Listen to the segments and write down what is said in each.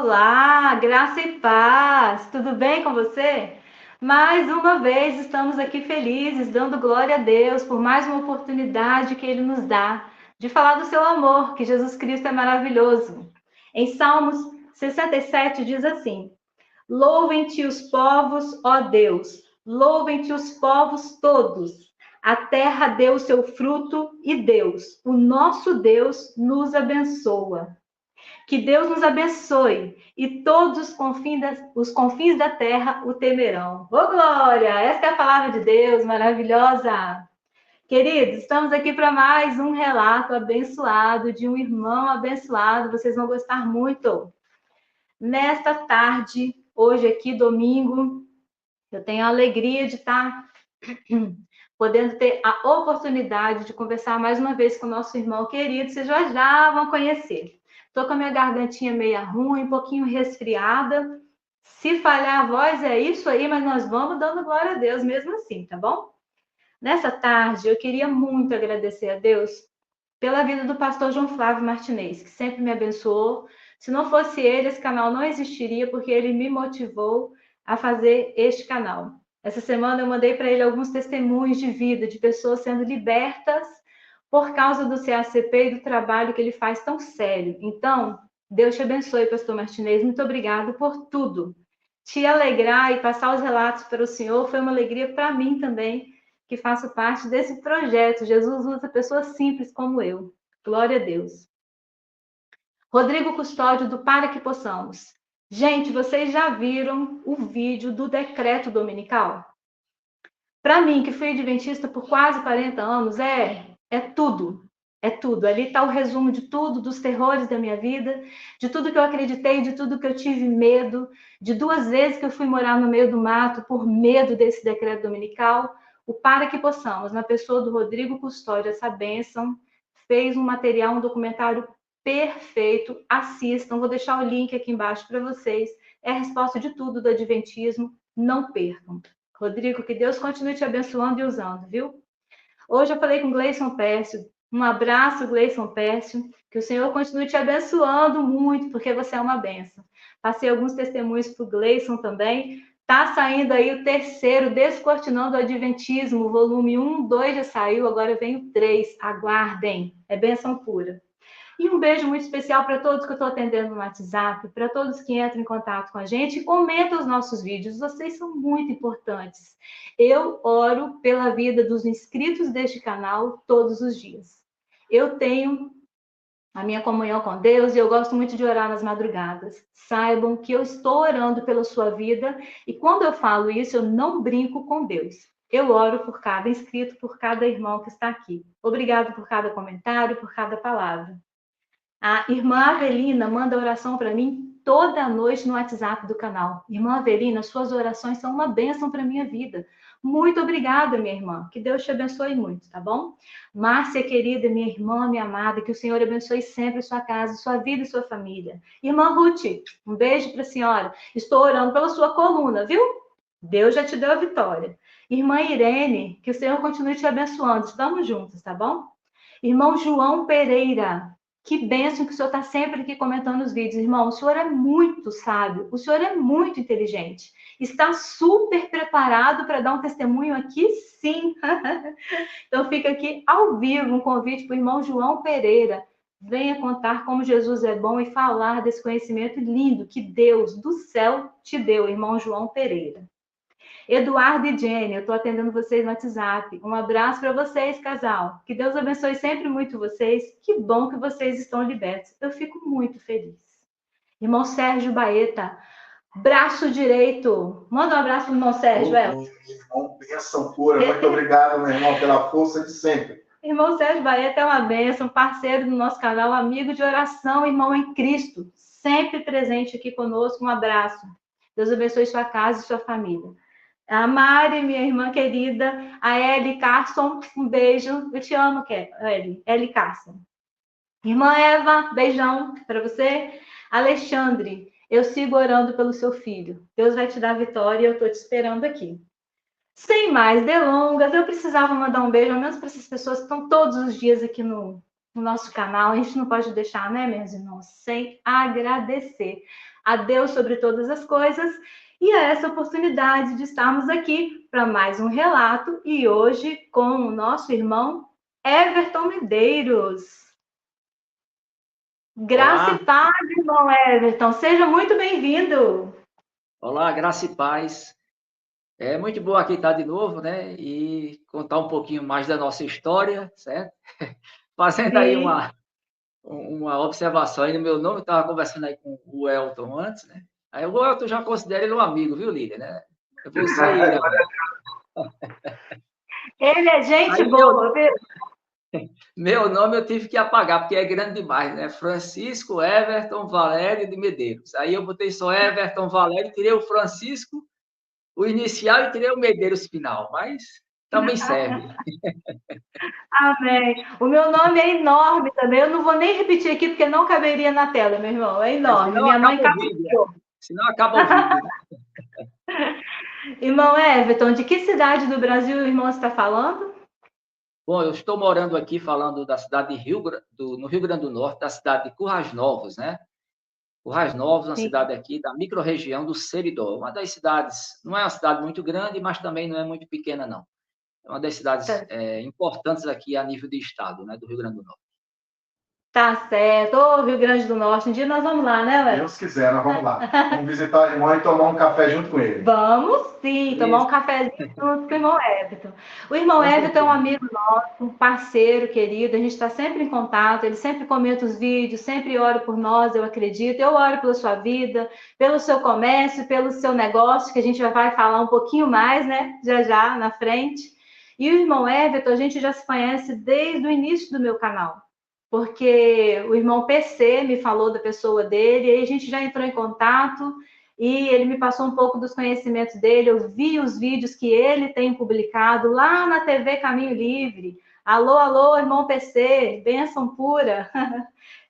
Olá, graça e paz, tudo bem com você? Mais uma vez estamos aqui felizes, dando glória a Deus por mais uma oportunidade que Ele nos dá de falar do seu amor, que Jesus Cristo é maravilhoso. Em Salmos 67 diz assim: Louvem-te os povos, ó Deus, louvem-te os povos todos. A terra deu o seu fruto e Deus, o nosso Deus, nos abençoa. Que Deus nos abençoe e todos os confins da terra o temerão. Ô, glória! Essa é a palavra de Deus, maravilhosa. Queridos, estamos aqui para mais um relato abençoado de um irmão abençoado. Vocês vão gostar muito. Nesta tarde, hoje aqui, domingo, eu tenho a alegria de estar podendo ter a oportunidade de conversar mais uma vez com o nosso irmão querido. Vocês já vão conhecer. Estou com a minha gargantinha meio ruim, um pouquinho resfriada. Se falhar a voz, é isso aí, mas nós vamos dando glória a Deus mesmo assim, tá bom? Nessa tarde, eu queria muito agradecer a Deus pela vida do pastor João Flávio Martinez, que sempre me abençoou. Se não fosse ele, esse canal não existiria, porque ele me motivou a fazer este canal. Essa semana eu mandei para ele alguns testemunhos de vida, de pessoas sendo libertas por causa do CACP e do trabalho que ele faz tão sério. Então, Deus te abençoe, pastor Martinez. Muito obrigado por tudo. Te alegrar e passar os relatos para o senhor foi uma alegria para mim também, que faço parte desse projeto. Jesus usa pessoas simples como eu. Glória a Deus. Rodrigo Custódio, do Para Que Possamos. Gente, vocês já viram o vídeo do decreto dominical? Para mim, que fui adventista por quase 40 anos, é tudo. É tudo. Ali está o resumo de tudo, dos terrores da minha vida, de tudo que eu acreditei, de tudo que eu tive medo, de 2 vezes que eu fui morar no meio do mato por medo desse decreto dominical. O Para Que Possamos, na pessoa do Rodrigo Custódio, essa bênção, fez um material, um documentário perfeito. Assistam, vou deixar o link aqui embaixo para vocês. É a resposta de tudo do Adventismo. Não percam. Rodrigo, que Deus continue te abençoando e usando, viu? Hoje eu falei com o Gleison Pércio. Um abraço, Gleison Pércio. Que o Senhor continue te abençoando muito, porque você é uma benção. Passei alguns testemunhos para o Gleison também. Tá saindo aí o 3º, Descortinando o Adventismo, volume 1, 2 já saiu, agora vem o 3. Aguardem. É benção pura. E um beijo muito especial para todos que eu estou atendendo no WhatsApp, para todos que entram em contato com a gente e comentam os nossos vídeos. Vocês são muito importantes. Eu oro pela vida dos inscritos deste canal todos os dias. Eu tenho a minha comunhão com Deus e eu gosto muito de orar nas madrugadas. Saibam que eu estou orando pela sua vida e quando eu falo isso, eu não brinco com Deus. Eu oro por cada inscrito, por cada irmão que está aqui. Obrigado por cada comentário, por cada palavra. A irmã Avelina manda oração para mim toda noite no WhatsApp do canal. Irmã Avelina, suas orações são uma bênção para minha vida. Muito obrigada, minha irmã. Que Deus te abençoe muito, tá bom? Márcia, querida, minha irmã, minha amada, que o Senhor abençoe sempre sua casa, sua vida e sua família. Irmã Ruth, um beijo para a senhora. Estou orando pela sua coluna, viu? Deus já te deu a vitória. Irmã Irene, que o Senhor continue te abençoando. Estamos juntos, tá bom? Irmão João Pereira, que bênção que o senhor está sempre aqui comentando os vídeos. Irmão, o senhor é muito sábio, o senhor é muito inteligente. Está super preparado para dar um testemunho aqui, sim. Então fica aqui ao vivo um convite para o irmão João Pereira. Venha contar como Jesus é bom e falar desse conhecimento lindo que Deus do céu te deu, irmão João Pereira. Eduardo e Jenny, eu estou atendendo vocês no WhatsApp. Um abraço para vocês, casal. Que Deus abençoe sempre muito vocês. Que bom que vocês estão libertos. Eu fico muito feliz. Irmão Sérgio Baeta, braço direito. Manda um abraço para o irmão Sérgio, irmão, bênção pura. Muito obrigado, meu irmão, pela força de sempre. Irmão Sérgio Baeta é uma bênção, parceiro do nosso canal, amigo de oração, irmão em Cristo. Sempre presente aqui conosco. Um abraço. Deus abençoe sua casa e sua família. A Mari, minha irmã querida, a Ellie Carson, um beijo. Eu te amo, Ellie Carson. Irmã Eva, beijão para você. Alexandre, eu sigo orando pelo seu filho. Deus vai te dar vitória e eu estou te esperando aqui. Sem mais delongas, eu precisava mandar um beijo, ao menos para essas pessoas que estão todos os dias aqui no nosso canal. A gente não pode deixar, né, meus irmãos, sem agradecer. a Deus sobre todas as coisas e a essa oportunidade de estarmos aqui para mais um relato e hoje com o nosso irmão Everton Medeiros. Graça Olá, e paz, irmão Everton. Seja muito bem-vindo. olá, graça e paz. É muito bom aqui estar de novo, né? E contar um pouquinho mais da nossa história, certo? Fazendo aí Sim. uma observação aí no meu nome, eu estava conversando aí com o Elton antes, né? Aí o Elton já considera ele um amigo, viu, Lília, né? É você e ele agora. Ele é gente Aí meu, boa, viu? meu nome eu tive que apagar, porque é grande demais, né? Francisco Everton Valério de Medeiros. Aí eu botei só Everton Valério, tirei o Francisco, o inicial e tirei o Medeiros final, mas também serve. Amém. O meu nome é enorme também. Eu não vou nem repetir aqui porque não caberia na tela, meu irmão. É enorme. Senão Minha mãe acaba o vídeo, né? caprichou. Senão acaba o vídeo, né? Irmão Everton, de que cidade do Brasil o irmão está falando? Bom, eu estou morando aqui falando da cidade de no Rio Grande do Norte, da cidade de Currais Novos, né? Currais Novos, uma Sim. cidade aqui da microrregião do Seridó, uma das cidades, não é uma cidade muito grande, mas também não é muito pequena, não. É uma das cidades importantes aqui a nível de estado, né, do Rio Grande do Norte. Tá certo. Ô, Rio Grande do Norte. Um dia nós vamos lá, né, Everton? Deus quiser, nós vamos lá. Vamos visitar o irmão e tomar um café junto com ele. Vamos sim, tomar um Isso, cafezinho junto com o irmão Everton. O irmão com Everton é um certeza. amigo nosso, um parceiro querido, a gente está sempre em contato, ele sempre comenta os vídeos, sempre ora por nós, eu acredito. Eu oro pela sua vida, pelo seu comércio, pelo seu negócio, que a gente já vai falar um pouquinho mais, né? Já já, na frente. E o irmão Everton, a gente já se conhece desde o início do meu canal. Porque o irmão PC me falou da pessoa dele, e aí a gente já entrou em contato, e ele me passou um pouco dos conhecimentos dele. Eu vi os vídeos que ele tem publicado lá na TV Caminho Livre. Alô, alô, irmão PC, bênção pura.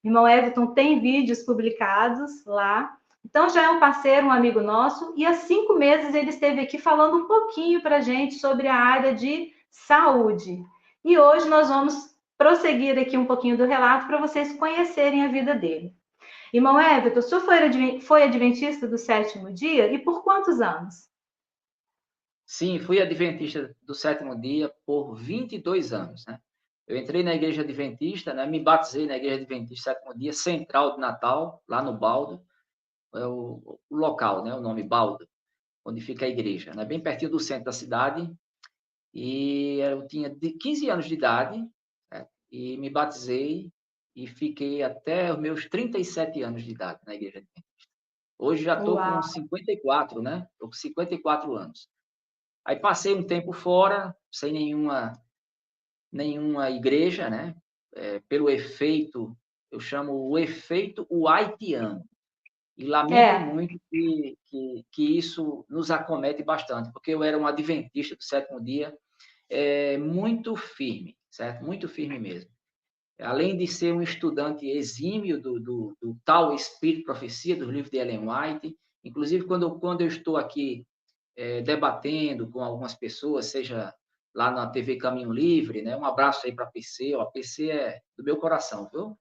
Irmão Everton tem vídeos publicados lá. Então já é um parceiro, um amigo nosso. E há 5 meses ele esteve aqui falando um pouquinho para a gente sobre a área de saúde. E hoje nós vamos prosseguir aqui um pouquinho do relato para vocês conhecerem a vida dele. Irmão Everton, o senhor foi adventista do sétimo dia e por quantos anos? Sim, fui adventista do sétimo dia por 22 anos, né? Eu entrei na igreja adventista, né? Me batizei na igreja adventista sétimo dia, central de Natal, lá no Baldo, é o local, né? O nome Baldo, onde fica a igreja, né? Bem pertinho do centro da cidade. E eu tinha 15 anos de idade, né? E me batizei e fiquei até os meus 37 anos de idade na igreja adventista. Hoje já estou com Uau! 54, né? Estou com 54 anos. Aí passei um tempo fora, sem nenhuma igreja, né? Pelo efeito, eu chamo o efeito haitiano. E lamento É, muito que isso nos acomete bastante, porque eu era um adventista do sétimo dia, muito firme, certo? Muito firme mesmo. Além de ser um estudante exímio do tal Espírito e Profecia, do livro de Ellen White, inclusive quando eu estou aqui debatendo com algumas pessoas, seja lá na TV Caminho Livre, né? Um abraço aí para a PC, ó, a PC é do meu coração, viu?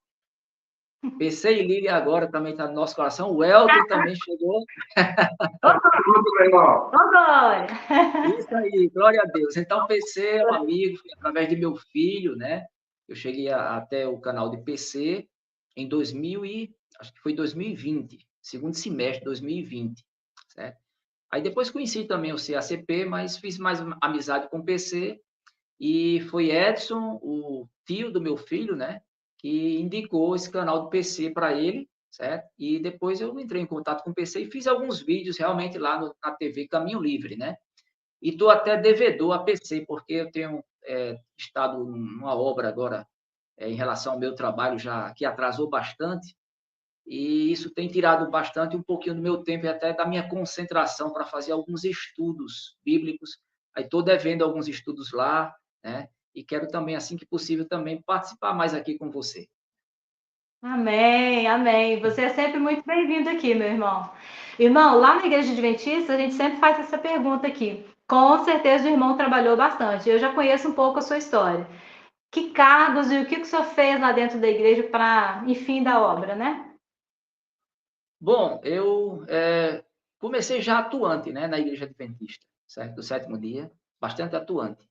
PC e Lília agora também está no nosso coração, o Elton também chegou. Tudo, meu irmão. agora. Isso aí, glória a Deus. Então, PC é um amigo, através de meu filho, né? Eu cheguei até o canal de PC em 2000 acho que foi 2020, segundo semestre de 2020, certo? Aí depois conheci também o CACP, mas fiz mais amizade com o PC e foi Edson, o tio do meu filho, né, que indicou esse canal do PC para ele, certo? E depois eu entrei em contato com o PC e fiz alguns vídeos realmente lá na TV Caminho Livre, né? E estou até devedor a PC, porque eu tenho estado numa obra agora em relação ao meu trabalho já que atrasou bastante, e isso tem tirado bastante um pouquinho do meu tempo e até da minha concentração para fazer alguns estudos bíblicos. Aí estou devendo alguns estudos lá, né? E quero também, assim que possível, também participar mais aqui com você. Amém, amém. Você é sempre muito bem-vindo aqui, meu irmão. Irmão, lá na Igreja Adventista, a gente sempre faz essa pergunta aqui. Com certeza o irmão trabalhou bastante. Eu já conheço um pouco a sua história. Que cargos e o que o senhor fez lá dentro da igreja para, enfim, da obra, né? Bom, eu comecei já atuante, né, na Igreja Adventista, certo? Do Sétimo Dia, bastante atuante.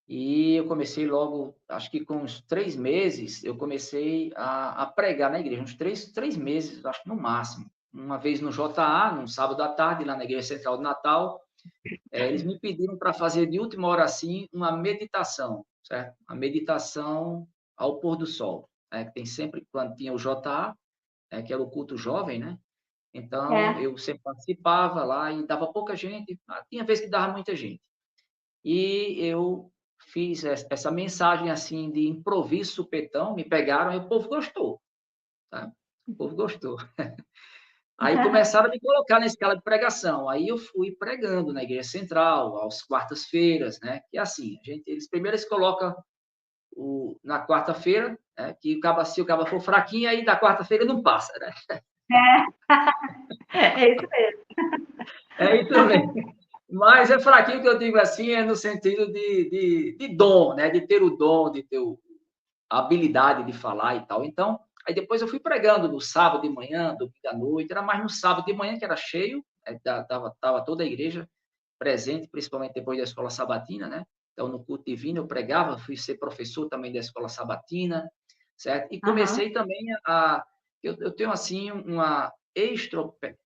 E eu comecei logo, acho que com uns 3 meses, eu comecei a pregar na igreja, uns três meses, acho que no máximo. Uma vez no JA, num sábado à tarde, lá na Igreja Central de Natal, eles me pediram para fazer de última hora, assim, uma meditação, certo? A meditação ao pôr do sol, né? Que tem sempre, quando tinha o JA, que era o culto jovem, né? Então, É. eu sempre participava lá e dava pouca gente, tinha vezes que dava muita gente. E eu fiz essa mensagem assim de improviso supetão, me pegaram e o povo gostou, tá? O povo gostou. Aí começaram a me colocar na escala de pregação. Aí eu fui pregando na igreja central, às quartas-feiras, né? Que é assim, eles primeiro colocam na quarta-feira, né? Que se o cabo for fraquinho, aí da quarta-feira não passa, né? É isso mesmo. É isso mesmo. Mas é fraquinho que eu digo assim, é no sentido de dom, né? De ter o dom, de ter a habilidade de falar e tal. Então, aí depois eu fui pregando no sábado de manhã, domingo à noite, era mais no sábado de manhã que era cheio, tava toda a igreja presente, principalmente depois da escola sabatina, né? Então, no culto divino eu pregava, fui ser professor também da escola sabatina, certo? E Aham. comecei também eu tenho assim uma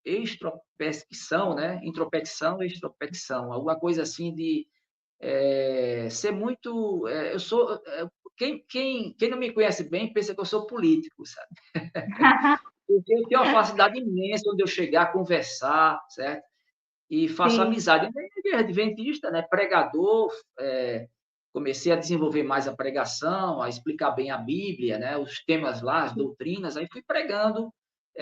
extrospecção, né? Introspecção, extrospecção, alguma coisa assim de ser muito. Eu sou. Quem não me conhece bem pensa que eu sou político, sabe? Porque eu tenho uma facilidade imensa onde eu chegar, conversar, certo? E faço Sim. amizade. Eu sou adventista, né? Pregador, comecei a desenvolver mais a pregação, a explicar bem a Bíblia, né? Os temas lá, as doutrinas, aí fui pregando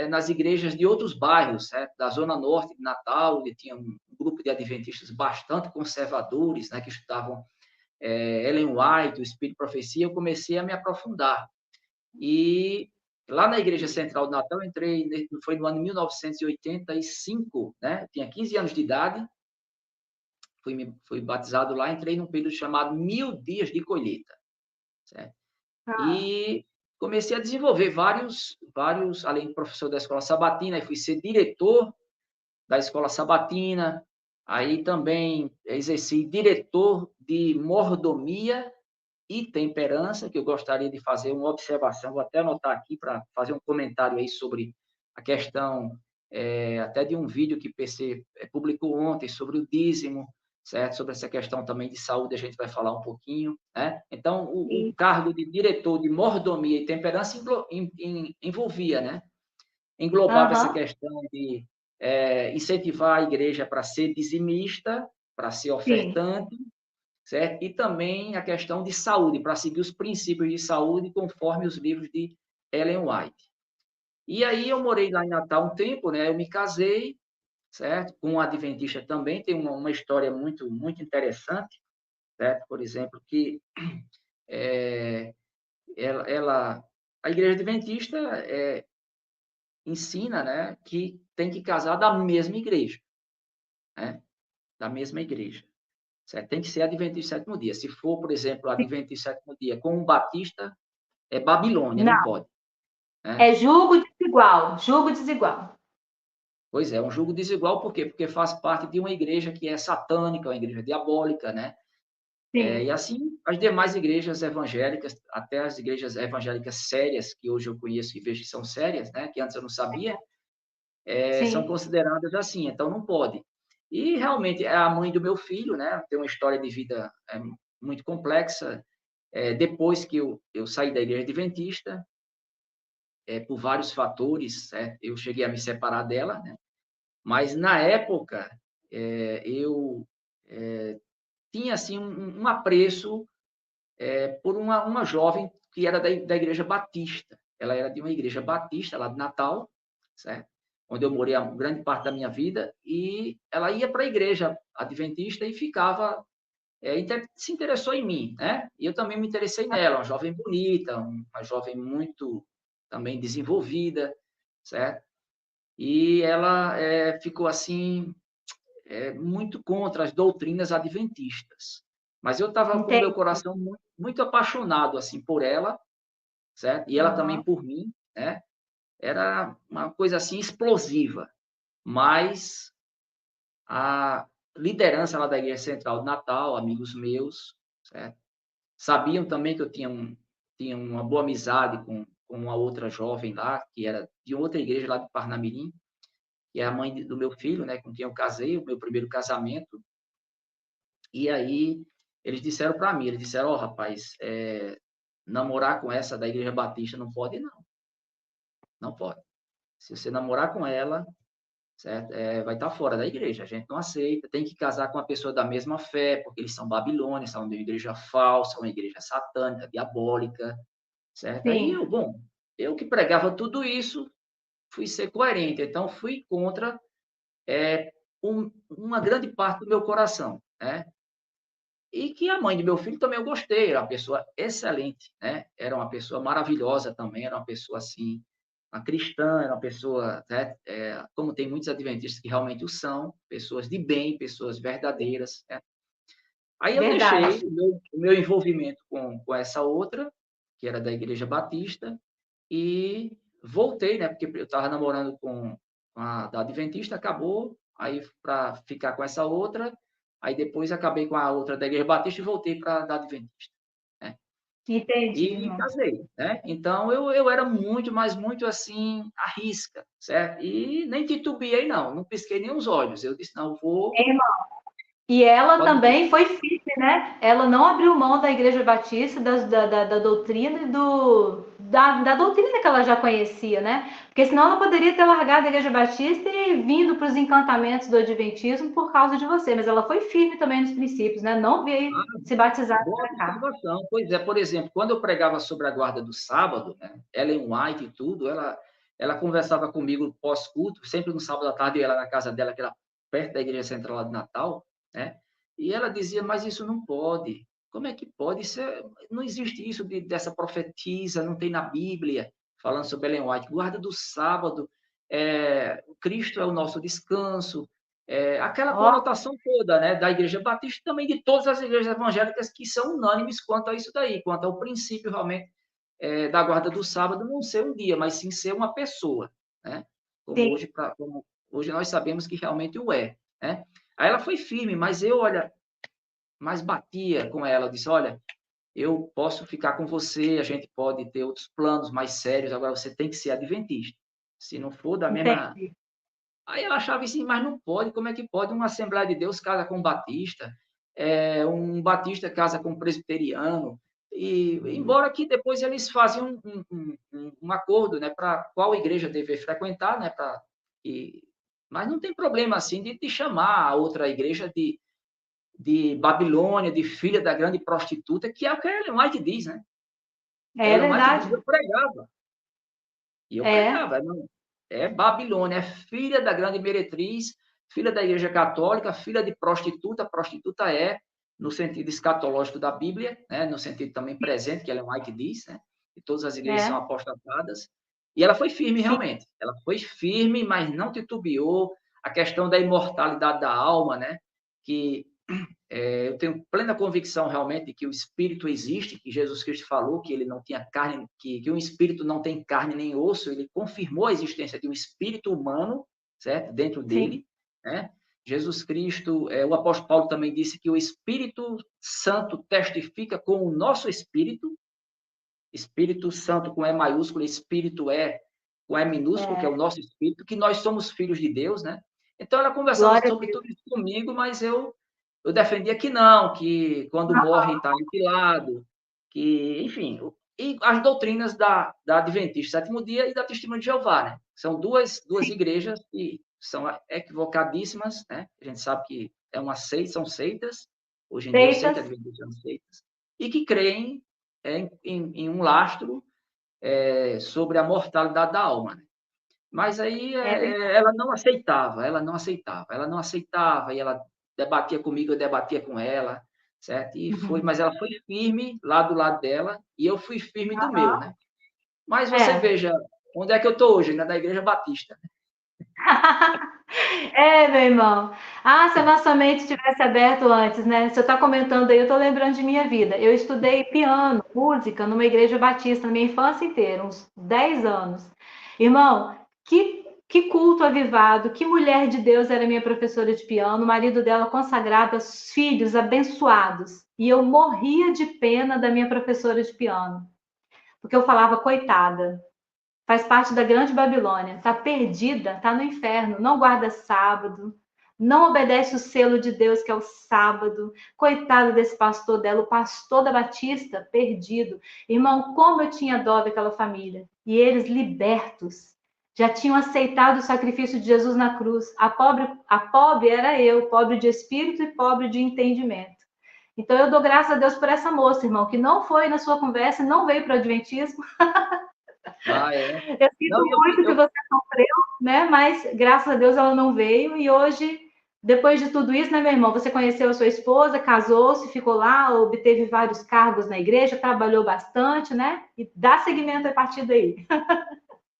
nas igrejas de outros bairros, certo? Da Zona Norte de Natal, onde tinha um grupo de adventistas bastante conservadores, né? Que estudavam Ellen White, o Espírito de Profecia, eu comecei a me aprofundar. E lá na Igreja Central de Natal, eu entrei, foi no ano de 1985, né? Tinha 15 anos de idade, fui batizado lá, entrei num período chamado 1.000 dias de colheita, certo? Ah, E comecei a desenvolver vários, além de professor da escola sabatina, fui ser diretor da escola sabatina, aí também exerci diretor de mordomia e temperança, que eu gostaria de fazer uma observação, vou até anotar aqui para fazer um comentário aí sobre a questão, até de um vídeo que PC publicou ontem sobre o dízimo, certo? Sobre essa questão também de saúde, a gente vai falar um pouquinho, né? Então, o sim. cargo de diretor de mordomia e temperança envolvia, né? Englobava essa Aham. questão de incentivar a igreja para ser dizimista, para ser Sim. ofertante, certo? E também a questão de saúde, para seguir os princípios de saúde conforme os livros de Ellen White. E aí eu morei lá em Natal um tempo, né? Eu me casei, certo? Com uma adventista também, tem uma história muito, muito interessante, certo? Por exemplo, que é, a igreja adventista ensina, né, que tem que casar da mesma igreja, né? Da mesma igreja. Certo? Tem que ser adventista sétimo dia. Se for, por exemplo, adventista sétimo dia com um batista, é Babilônia, não Não, pode. Né? é julgo desigual, julgo desigual. Pois é, um julgo desigual, por quê? Porque faz parte de uma igreja que é satânica, uma igreja diabólica, né? E Sim, assim, as demais igrejas evangélicas, até as igrejas evangélicas sérias, que hoje eu conheço e vejo que são sérias, né? Que antes eu não sabia, são sim. consideradas assim, então não pode. E realmente é a mãe do meu filho, né? Tem uma história de vida muito complexa. Depois que eu saí da igreja adventista, por vários fatores, eu cheguei a me separar dela, né? Mas na época eu tinha assim um apreço por uma jovem que era da igreja batista. Ela era de uma igreja batista lá de Natal, certo? Onde eu morei a grande parte da minha vida, e ela ia para a igreja adventista e ficava, se interessou em mim, né? E eu também me interessei nela, uma jovem bonita, uma jovem muito também desenvolvida, certo? E ela ficou assim, muito contra as doutrinas adventistas. Mas eu estava com o meu Entendi. coração muito, muito apaixonado assim por ela, certo? E ela também Aham. por mim, né? era uma coisa assim explosiva, mas a liderança lá da Igreja Central de Natal, amigos meus, certo? Sabiam também que eu tinha uma boa amizade com uma outra jovem lá, que era de outra igreja lá de Parnamirim, que é a mãe do meu filho, né, com quem eu casei, o meu primeiro casamento. E aí eles disseram para mim, eles disseram, ó, rapaz, namorar com essa da Igreja Batista não pode, não. Não pode. Se você namorar com ela, certo? Vai estar fora da igreja, a gente não aceita, tem que casar com uma pessoa da mesma fé, porque eles são babilônios, são uma igreja falsa, uma igreja satânica, diabólica, certo? Aí Sim. eu que pregava tudo isso, fui ser coerente, então fui contra uma grande parte do meu coração, né? E que a mãe de meu filho também eu gostei, era uma pessoa excelente, né? Era uma pessoa maravilhosa também, era uma pessoa assim, uma cristã, era uma pessoa, né? Como tem muitos adventistas que realmente o são, pessoas de bem, pessoas verdadeiras, né? Aí eu Verdade. deixei o meu envolvimento com essa outra, que era da Igreja Batista, e voltei, né? Porque eu estava namorando com a da Adventista, acabou, aí para ficar com essa outra, aí depois acabei com a outra da Igreja Batista e voltei para a da Adventista, né? Entendi, E irmão. casei, né? Então eu era muito, mas muito assim, à risca, certo? E nem titubeei, não pisquei nem os olhos. Eu disse, não, vou. E ela Pode dizer. também foi firme, né? Ela não abriu mão da Igreja Batista, da doutrina e da doutrina que ela já conhecia, né? Porque senão ela poderia ter largado a Igreja Batista e vindo para os encantamentos do Adventismo por causa de você. Mas ela foi firme também nos princípios, né? Não veio se batizar Boa para cá. observação. Pois é, por exemplo, quando eu pregava sobre a guarda do sábado, né, Ellen White e tudo, ela conversava comigo pós-culto, sempre no sábado à tarde, eu ia lá na casa dela, que era perto da igreja central lá de Natal, né? E ela dizia, mas isso não pode. Como é que pode? Não existe isso dessa profetisa, não tem na Bíblia, falando sobre Ellen White. Guarda do sábado, Cristo é o nosso descanso, aquela Ó, conotação toda, né, da Igreja Batista e também de todas as igrejas evangélicas que são unânimes quanto a isso daí, quanto ao princípio realmente da guarda do sábado não ser um dia, mas sim ser uma pessoa, né? sim. Como hoje nós sabemos que realmente o é, né? Aí ela foi firme, mas eu, olha, mais batia com ela, eu disse, olha, eu posso ficar com você, a gente pode ter outros planos mais sérios, agora você tem que ser adventista. Se não for da mesma. Entendi. Aí ela achava assim, mas não pode, como é que pode? Uma Assembleia de Deus casa com um batista, um batista casa com um presbiteriano, e embora que depois eles faziam um acordo, né, para qual igreja dever frequentar, né, mas não tem problema assim de chamar a outra igreja de Babilônia, de filha da grande prostituta, que é o que a Ellen White diz, né? É Ellen White diz, verdade. eu pregava, e eu É, pregava, não, Babilônia, é filha da grande meretriz, filha da Igreja Católica, filha de prostituta. Prostituta no sentido escatológico da Bíblia, né? No sentido também presente, que Ellen White diz, né? Que todas as igrejas são é. apostatadas. E ela foi firme, Sim, realmente. Ela foi firme, mas não titubeou. A questão da imortalidade da alma, né? Que eu tenho plena convicção realmente de que o espírito existe, que Jesus Cristo falou que ele não tinha carne, que um espírito não tem carne nem osso, ele confirmou a existência de um espírito humano, certo? Dentro sim. dele, né? Jesus Cristo, o apóstolo Paulo também disse que o Espírito Santo testifica com o nosso espírito, Espírito Santo com E maiúsculo, Espírito com E minúsculo, que é o É. nosso espírito, que nós somos filhos de Deus, né? Então ela conversava Glória a sobre Deus. tudo isso comigo, mas eu defendia que não, que quando morre está empilado, que, enfim, e as doutrinas da Adventista Sétimo Dia e da Testemunha de Jeová, né? São duas igrejas que são equivocadíssimas, né? A gente sabe que são seitas, hoje em dia eu sei que a Feitas. Adventista são seitas, e que creem em um lastro sobre a mortalidade da alma, né? Mas aí É verdade. ela não aceitava, e ela debatia comigo, eu debatia com ela, certo? Uhum. Mas ela foi firme lá do lado dela, e eu fui firme do meu, Aham. né? Mas você É. veja, onde é que eu estou hoje, né? Da Igreja Batista. É, meu irmão. Ah, se a nossa mente tivesse aberto antes, né? Você está comentando aí, eu estou lembrando de minha vida. Eu estudei piano, música, numa igreja batista, na minha infância inteira, uns 10 anos. Irmão, que culto avivado, que mulher de Deus era minha professora de piano, o marido dela consagrado, os filhos abençoados. E eu morria de pena da minha professora de piano, porque eu falava, coitada, faz parte da grande Babilônia, tá perdida, tá no inferno, não guarda sábado, não obedece o selo de Deus, que é o sábado. Coitado desse pastor dela, o pastor da Batista, perdido. Irmão, como eu tinha dó daquela família. E eles libertos. Já tinham aceitado o sacrifício de Jesus na cruz. A pobre era eu, pobre de espírito e pobre de entendimento. Então eu dou graças a Deus por essa moça, irmão, que não foi na sua conversa, não veio para o Adventismo. Ah, é. Eu sinto Não, muito que você sofreu, né? Mas graças a Deus ela não veio. E hoje, depois de tudo isso, né, meu irmão? Você conheceu a sua esposa, casou-se, ficou lá, obteve vários cargos na igreja, trabalhou bastante, né? E dá seguimento a partir daí.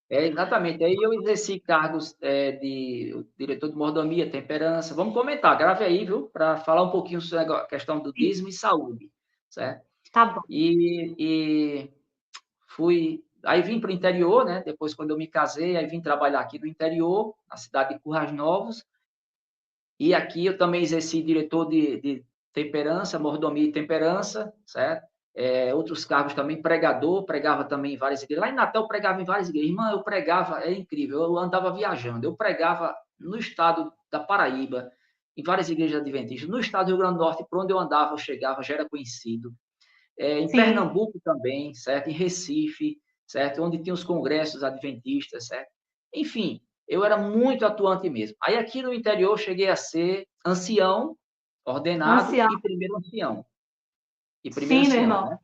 exatamente. Aí eu exerci cargos de diretor de mordomia, temperança. Vamos comentar, grave aí, viu? Para falar um pouquinho sobre a questão do dízimo e saúde, certo? Tá bom. E fui. Aí vim para o interior, né? Depois, quando eu me casei, aí vim trabalhar aqui no interior, na cidade de Currais Novos. E aqui eu também exerci diretor de temperança, mordomia e temperança, certo? Outros cargos também, pregador, pregava também em várias igrejas. Lá em Natal eu pregava em várias igrejas. Irmã, eu pregava, é incrível, eu andava viajando. Eu pregava no estado da Paraíba, em várias igrejas adventistas. No estado do Rio Grande do Norte, por onde eu andava, eu chegava, já era conhecido. Em Sim. Pernambuco também, certo? Em Recife, certo? Onde tinha os congressos adventistas, certo? Enfim, eu era muito atuante mesmo. Aí aqui no interior eu cheguei a ser ancião, ordenado Ancião. e primeiro ancião. E primeiro Sim, meu ancião, irmão. né?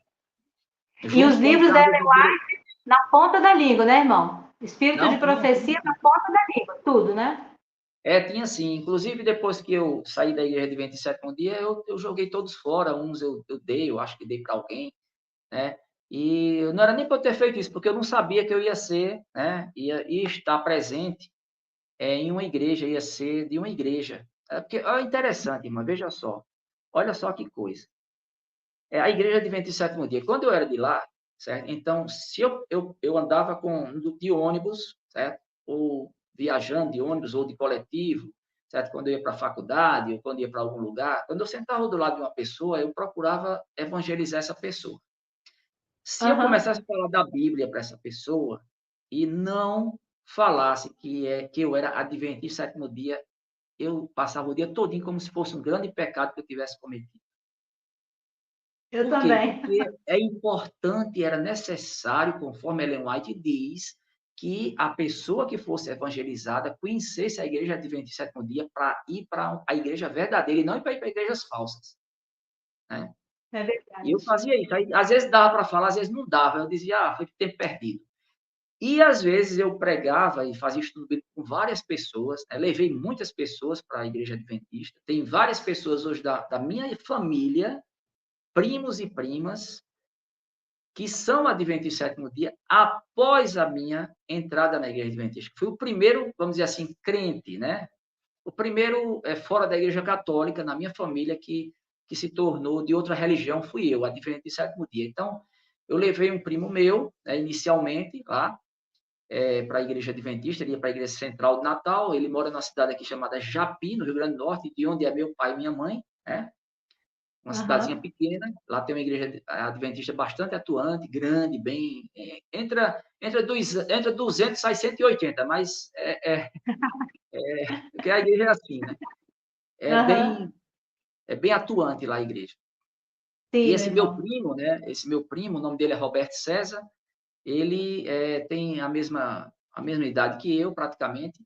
E os Junto com o livros cargo devem de lá diretor. na ponta da língua, né, irmão? Espírito de Não, tinha profecia na sim. ponta da língua, tudo, né? Tinha sim. Inclusive, depois que eu saí da igreja de 27º dia, eu joguei todos fora. Uns eu dei, eu acho que dei para alguém, né? E não era nem para eu ter feito isso, porque eu não sabia que eu ia ser, né? Ia estar presente em uma igreja, ia ser de uma igreja. Porque é interessante, irmã, veja só. Olha só que coisa. A igreja de 27º dia, quando eu era de lá, certo? Então, se eu andava de ônibus, certo? Ou viajando de ônibus ou de coletivo, certo? Quando eu ia para a faculdade ou quando ia para algum lugar, quando eu sentava do lado de uma pessoa, eu procurava evangelizar essa pessoa. Se eu Aham. começasse a falar da Bíblia para essa pessoa e não falasse que eu era adventista sétimo dia, eu passava o dia todinho como se fosse um grande pecado que eu tivesse cometido. Eu Por quê? também. Porque é importante, era necessário, conforme Ellen White diz, que a pessoa que fosse evangelizada conhecesse a igreja adventista sétimo dia para ir para a igreja verdadeira e não ir para igrejas falsas, né? É E eu verdade. fazia isso. Aí, às vezes dava para falar, às vezes não dava. Eu dizia, foi tempo perdido. E às vezes eu pregava e fazia estudo bíblico com várias pessoas, né? Levei muitas pessoas para a igreja adventista. Tem várias pessoas hoje da minha família, primos e primas, que são adventistas sétimo dia após a minha entrada na igreja adventista. Fui o primeiro, vamos dizer assim, crente, né? O primeiro fora da igreja católica, na minha família, que se tornou de outra religião, fui eu, adventista sétimo dia. Então, eu levei um primo meu, né, inicialmente, lá, para a igreja adventista, ele ia para a igreja central de Natal, ele mora numa cidade aqui chamada Japi, no Rio Grande do Norte, de onde é meu pai e minha mãe, né? Uma cidadezinha Aham. pequena, lá tem uma igreja adventista bastante atuante, grande, bem, entre 200 e sai 180, mas porque a igreja é assim, né? É Aham. bem, é bem atuante lá a igreja. E Sim, meu esse meu irmão. primo, né? Esse meu primo, o nome dele é Roberto César, ele tem a mesma idade que eu, praticamente,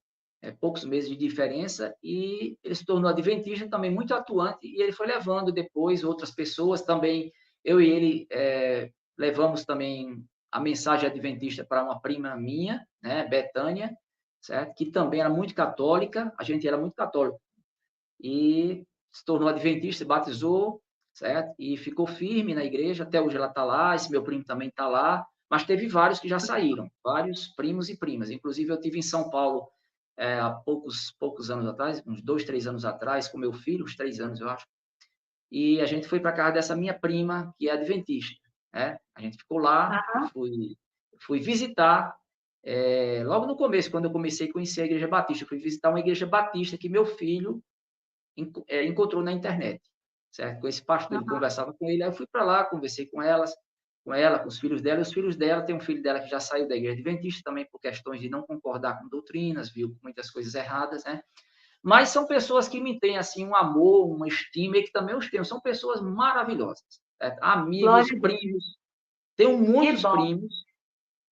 poucos meses de diferença, e ele se tornou adventista também muito atuante, e ele foi levando depois outras pessoas também. Eu e ele levamos também a mensagem adventista para uma prima minha, né, Betânia, certo? Que também era muito católica, a gente era muito católico, e se tornou adventista, se batizou, certo? E ficou firme na igreja, até hoje ela está lá, esse meu primo também está lá, mas teve vários que já saíram, vários primos e primas. Inclusive, eu tive em São Paulo há poucos anos atrás, uns 2, 3 anos atrás, com meu filho, uns 3 anos, eu acho, e a gente foi para casa dessa minha prima, que é adventista, né? A gente ficou lá, Aham. fui visitar, logo no começo, quando eu comecei a conhecer a Igreja Batista, eu fui visitar uma Igreja Batista que meu filho encontrou na internet, certo? Com esse pastor, ele conversava com ele, aí eu fui para lá, conversei com ela, com os filhos dela, e os filhos dela, tem um filho dela que já saiu da Igreja Adventista também por questões de não concordar com doutrinas, viu muitas coisas erradas, né? Mas são pessoas que me têm, assim, um amor, uma estima, e que também os tenho, são pessoas maravilhosas, certo? Amigos, Glória a Deus. primos, tenho Que bom.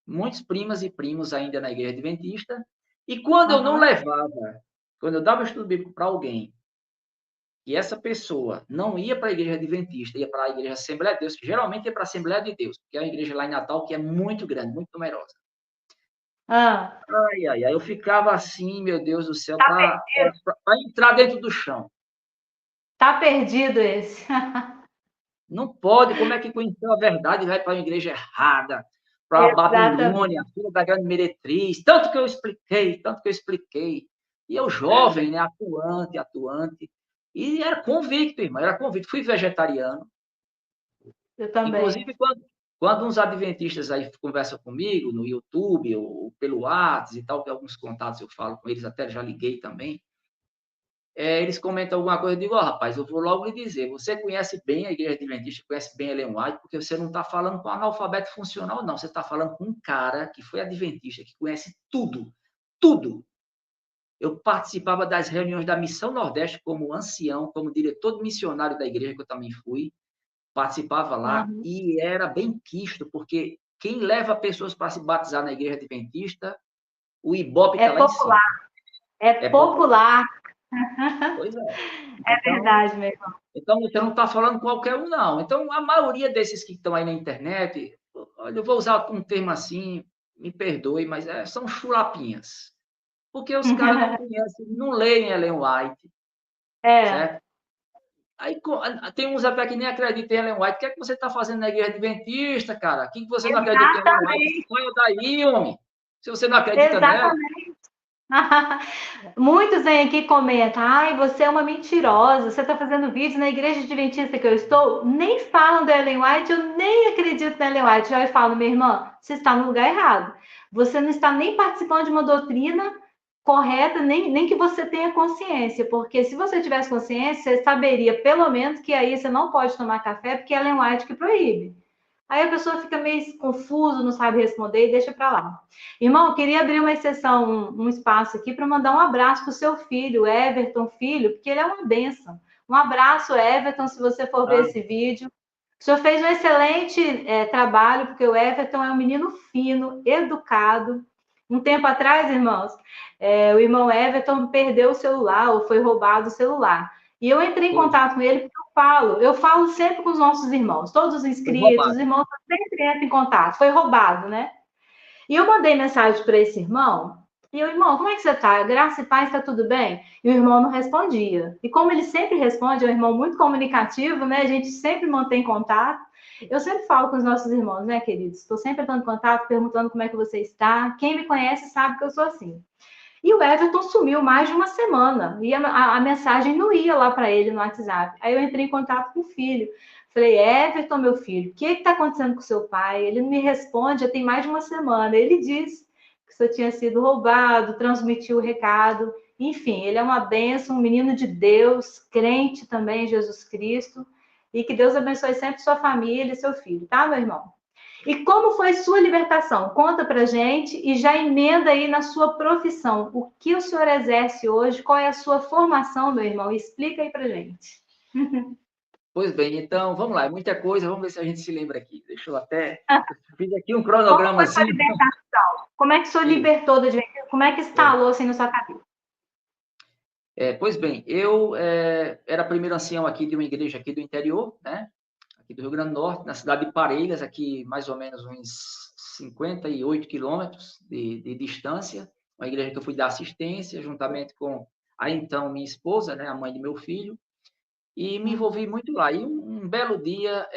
muitos primas e primos ainda na Igreja Adventista, e quando eu não levava, quando eu dava estudo bíblico para alguém, e essa pessoa não ia para a Igreja Adventista, ia para a Igreja Assembleia de Deus, que geralmente ia para a Assembleia de Deus, que é a igreja lá em Natal, que é muito grande, muito numerosa. Ah, Ai, ai, ai, eu ficava assim, meu Deus do céu, tá para entrar dentro do chão. Tá perdido esse. Não pode, como é que conheceu a verdade e vai para uma igreja errada, para a Exatamente. Babilônia, filha da grande meretriz, tanto que eu expliquei, tanto que eu expliquei. E eu jovem, né, atuante, e era convicto, irmão, era convicto. Fui vegetariano, Eu também. inclusive quando uns adventistas aí conversam comigo no YouTube ou pelo WhatsApp e tal, que alguns contatos eu falo com eles, até já liguei também, eles comentam alguma coisa, eu digo, rapaz, eu vou logo lhe dizer, você conhece bem a Igreja Adventista, conhece bem a Ellen White, porque você não está falando com analfabeto funcional, não, você está falando com um cara que foi adventista, que conhece tudo, tudo. Eu participava das reuniões da Missão Nordeste como ancião, como diretor missionário da igreja, que eu também fui, participava lá, Uhum. e era bem quisto, porque quem leva pessoas para se batizar na Igreja Adventista, o Ibope É está lá em cima. popular. É É popular. popular. Pois é. É verdade, meu irmão. Então, você não está falando qualquer um, não. Então, a maioria desses que estão aí na internet, olha, eu vou usar um termo assim, me perdoe, mas são chulapinhas. Porque os caras não conhecem, não leem Ellen White, É, certo? Aí tem uns até que nem acreditam em Ellen White. O que é que você está fazendo na igreja adventista, cara? O que você não acredita em Ellen White? exatamente. Saia daí, homem. Se você não acredita nela. Exatamente. Muitos vêm aqui e comentam: ai, você é uma mentirosa, você está fazendo vídeo na igreja adventista que eu estou, nem falam da Ellen White, eu nem acredito na Ellen White. Já eu falo, minha irmã, você está no lugar errado. Você não está nem participando de uma doutrina correta, nem que você tenha consciência, porque se você tivesse consciência, você saberia pelo menos que aí você não pode tomar café, porque é Ellen White que proíbe. Aí a pessoa fica meio confusa, não sabe responder e deixa para lá. Irmão, eu queria abrir uma exceção, um espaço aqui para mandar um abraço para o seu filho, Everton, filho, porque ele é uma benção. Um abraço, Everton, se você for ver Ah, esse vídeo. O senhor fez um excelente trabalho, porque o Everton é um menino fino, educado. Um tempo atrás, irmãos, o irmão Everton perdeu o celular ou foi roubado o celular. E eu entrei em foi. contato com ele porque eu falo sempre com os nossos irmãos, todos os Foi inscritos, os roubado. irmãos sempre entram em contato. Foi roubado, né? E eu mandei mensagem para esse irmão, e eu, irmão, como é que você tá? Graça e paz, está tudo bem? E o irmão não respondia. E como ele sempre responde, é um irmão muito comunicativo, né? A gente sempre mantém contato. Eu sempre falo com os nossos irmãos, né, queridos? Estou sempre dando contato, perguntando como é que você está. Quem me conhece sabe que eu sou assim. E o Everton sumiu mais de uma semana. E a mensagem não ia lá para ele no WhatsApp. Aí eu entrei em contato com o filho. Falei, Everton, meu filho, o que está acontecendo com seu pai? Ele não me responde, já tem mais de uma semana. Ele disse que o senhor tinha sido roubado, transmitiu o recado. Enfim, ele é uma bênção, um menino de Deus, crente também em Jesus Cristo. E que Deus abençoe sempre sua família e seu filho, tá, meu irmão? E como foi sua libertação? Conta pra gente e já emenda aí na sua profissão. O que o senhor exerce hoje? Qual é a sua formação, meu irmão? Explica aí pra gente. Pois bem, então, vamos lá, é muita coisa, vamos ver se a gente se lembra aqui. Deixa eu até. Eu fiz aqui um Como foi sua cronogramazinho. libertação? Como é que o senhor Isso. libertou da adventista? Como é que instalou assim na sua cabeça? Pois bem, eu era primeiro ancião aqui de uma igreja aqui do interior, né? Aqui do Rio Grande do Norte, na cidade de Parelhas, aqui mais ou menos uns 58 quilômetros de distância. Uma igreja que eu fui dar assistência, juntamente com a então minha esposa, né? A mãe de meu filho. E me envolvi muito lá. E um belo dia,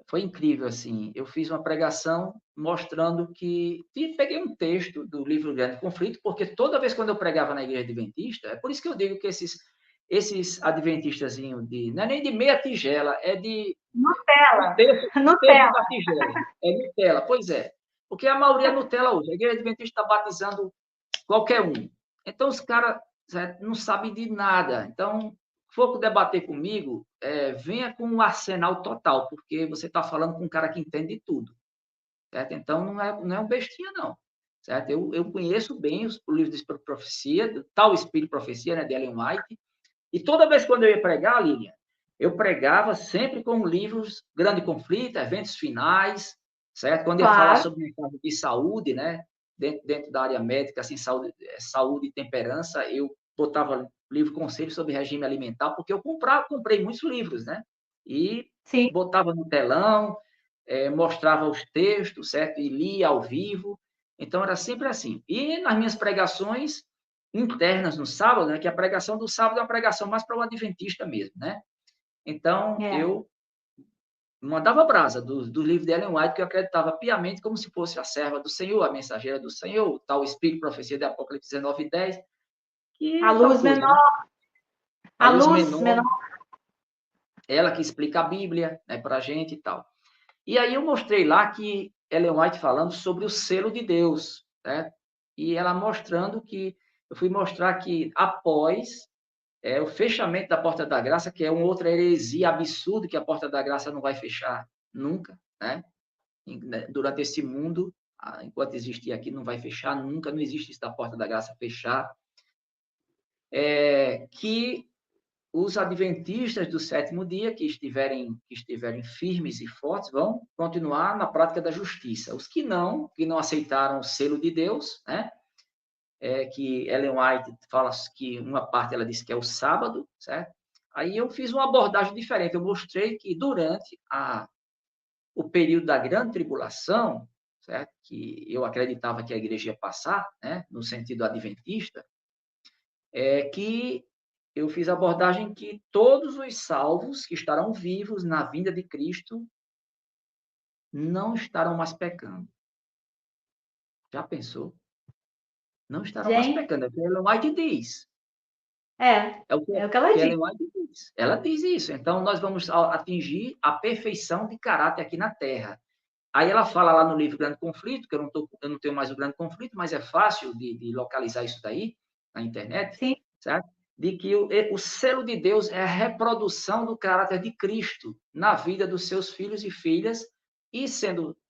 foi incrível, assim. Eu fiz uma pregação mostrando que... E peguei um texto do livro Grande Conflito, porque toda vez quando eu pregava na igreja adventista, é por isso que eu digo que esses adventistazinhos não é nem de meia tigela, é de Nutella. Um terço Nutella. da tigela. É Nutella, pois é. Porque a maioria é Nutella hoje. A igreja adventista está batizando qualquer um. Então, os caras não sabem de nada. Então, se for debater comigo, venha com um arsenal total, porque você está falando com um cara que entende de tudo. Certo? Então, não é um bestinha, não. Certo? Eu conheço bem o livro de Espírito de Profecia, do tal Espírito de Profecia, né, de Ellen White, e toda vez quando eu ia pregar, Lilian, eu pregava sempre com livros Grande Conflito, Eventos Finais, certo? Quando ia falar Claro. sobre um caso de saúde, né, dentro da área médica, assim, saúde e temperança, eu botava livro Conselhos sobre Regime Alimentar, porque eu comprei muitos livros, né? E Sim. botava no telão, mostrava os textos, certo? E lia ao vivo. Então, era sempre assim. E nas minhas pregações internas no sábado, né? Que a pregação do sábado é uma pregação mais para o adventista mesmo, né? Então, eu mandava brasa do livro de Ellen White, que eu acreditava piamente como se fosse a serva do Senhor, a mensageira do Senhor, o tal Espírito de Profecia de Apocalipse 19:10, que A é tal luz coisa, menor. né? A luz menor, Menor. ela que explica a Bíblia, né, para a gente e tal. E aí eu mostrei lá que Ellen White falando sobre o selo de Deus, né? E ela mostrando que, eu fui mostrar que após o fechamento da Porta da Graça, que é uma outra heresia absurda, que a Porta da Graça não vai fechar nunca, né? Durante esse mundo, enquanto existir aqui, não vai fechar nunca, não existe isso da Porta da Graça fechar. Que os adventistas do sétimo dia, que estiverem firmes e fortes, vão continuar na prática da justiça. Os que não aceitaram o selo de Deus, né? Que Ellen White fala que uma parte ela diz que é o sábado, certo? Aí eu fiz uma abordagem diferente. Eu mostrei que durante o período da grande tribulação, certo? Que eu acreditava que a igreja ia passar, né? No sentido adventista, que eu fiz a abordagem que todos os salvos que estarão vivos na vinda de Cristo não estarão mais pecando. Já pensou? Não estarão mais Gente, pecando. É o que Ellen White diz. é o que ela Que diz. Ellen White diz. Ela diz isso. Então, nós vamos atingir a perfeição de caráter aqui na Terra. Aí ela fala lá no livro Grande Conflito, que eu não tenho mais o Grande Conflito, mas é fácil de localizar isso daí na internet, Sim. certo? De que o selo de Deus é a reprodução do caráter de Cristo na vida dos seus filhos e filhas, e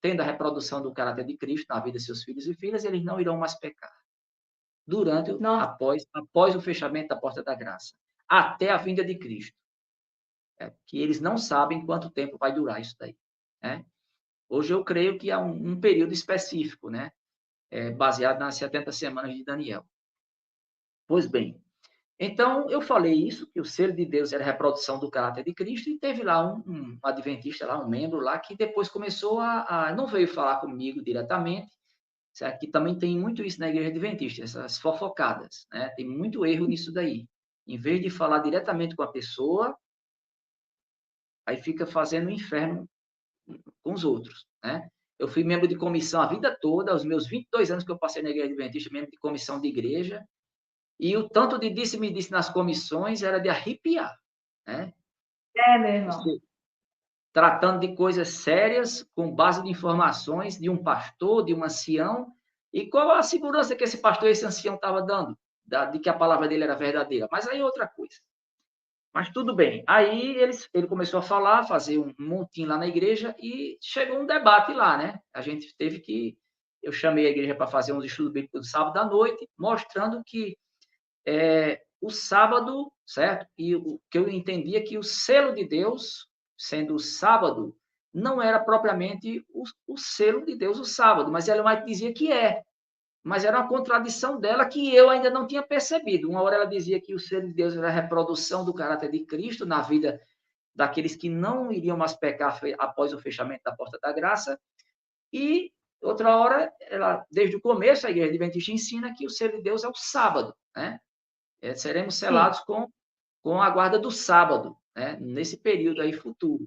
tendo a reprodução do caráter de Cristo na vida dos seus filhos e filhas, eles não irão mais pecar após o fechamento da porta da graça, até a vinda de Cristo. Que eles não sabem quanto tempo vai durar isso daí, né? Hoje eu creio que há um período específico, né? Baseado nas 70 semanas de Daniel. Pois bem, então eu falei isso, que o selo de Deus era a reprodução do caráter de Cristo, e teve lá um adventista, lá, um membro lá, que depois começou não veio falar comigo diretamente, certo? Que também tem muito isso na igreja adventista, essas fofocadas, né? Tem muito erro nisso daí. Em vez de falar diretamente com a pessoa, aí fica fazendo o inferno com os outros, né? Eu fui membro de comissão a vida toda, aos meus 22 anos que eu passei na igreja adventista, membro de comissão de igreja, e o tanto de disse-me-disse nas comissões era de arrepiar, né? Meu irmão. Você, tratando de coisas sérias, com base de informações de um pastor, de um ancião, e qual a segurança que esse pastor e esse ancião estava dando, de que a palavra dele era verdadeira? Mas aí é outra coisa. Mas tudo bem. Aí ele começou a falar, fazer um montinho lá na igreja, e chegou um debate lá, né? Eu chamei a igreja para fazer uns estudos bíblicos no sábado à noite, mostrando que o sábado, certo? E o que eu entendia que o selo de Deus, sendo o sábado, não era propriamente o selo de Deus o sábado, mas ela mais dizia que é. Mas era uma contradição dela que eu ainda não tinha percebido. Uma hora ela dizia que o selo de Deus era a reprodução do caráter de Cristo na vida daqueles que não iriam mais pecar após o fechamento da porta da graça. E outra hora, desde o começo, a igreja adventista ensina que o selo de Deus é o sábado, né? Seremos selados com a guarda do sábado, né? Nesse período aí futuro.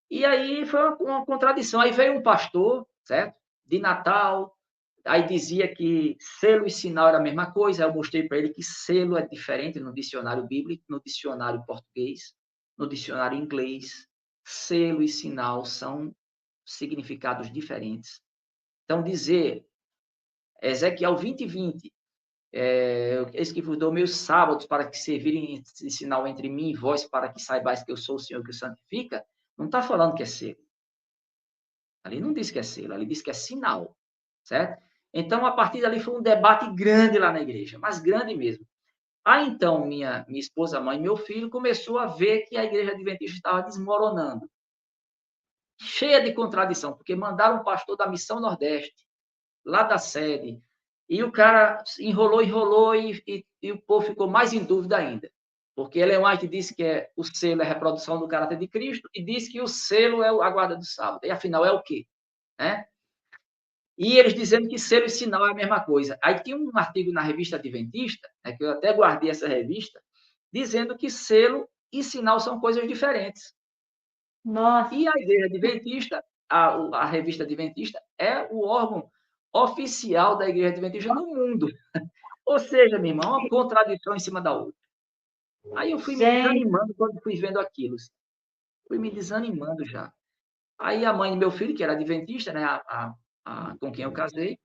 E aí foi uma contradição. Aí veio um pastor, certo? De Natal, aí dizia que selo e sinal era a mesma coisa. Eu mostrei para ele que selo é diferente no dicionário bíblico, no dicionário português, no dicionário inglês. selo e sinal são significados diferentes. Então, dizer Ezequiel 20:20, eis que vos dou meus sábados para que servirem de sinal entre mim e vós, para que saibais que eu sou o Senhor que o santifica, não está falando que é selo. Ali não diz que é selo, ali diz que é sinal, certo? Então, a partir dali foi um debate grande lá na igreja, mas grande mesmo. Aí, então, minha esposa, mãe e meu filho começou a ver que a igreja adventista estava desmoronando. Cheia de contradição, porque mandaram um pastor da Missão Nordeste, lá da sede, e o cara enrolou, e o povo ficou mais em dúvida ainda. Porque Ellen White disse que o selo é a reprodução do caráter de Cristo, e disse que o selo é a guarda do sábado. E, afinal, é o quê? Né? E eles dizendo que selo e sinal é a mesma coisa. Aí tinha um artigo na revista Adventista, né, que eu até guardei essa revista, dizendo que selo e sinal são coisas diferentes. Nossa. E a igreja adventista, a revista Adventista, é o órgão oficial da igreja adventista no mundo. Ou seja, meu irmão, uma contradição em cima da outra. Aí eu fui me desanimando quando fui vendo aquilo. Fui me desanimando já. Aí a mãe do meu filho, que era adventista, né, com quem eu casei,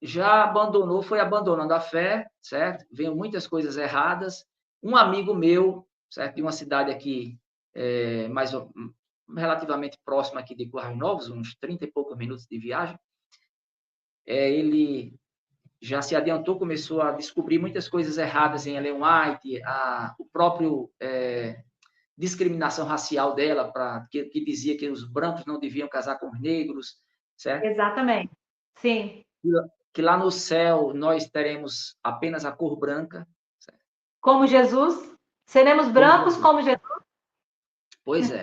já abandonou, foi abandonando a fé, certo? Veio muitas coisas erradas. Um amigo meu, certo, de uma cidade aqui, relativamente próxima aqui de Currais Novos, uns 30 e poucos minutos de viagem, ele já se adiantou, começou a descobrir muitas coisas erradas em Ellen White, o próprio discriminação racial dela, que dizia que os brancos não deviam casar com os negros, certo? Exatamente, sim. Que lá no céu nós teremos apenas a cor branca. Certo? Como Jesus? Seremos brancos como Jesus? Pois é.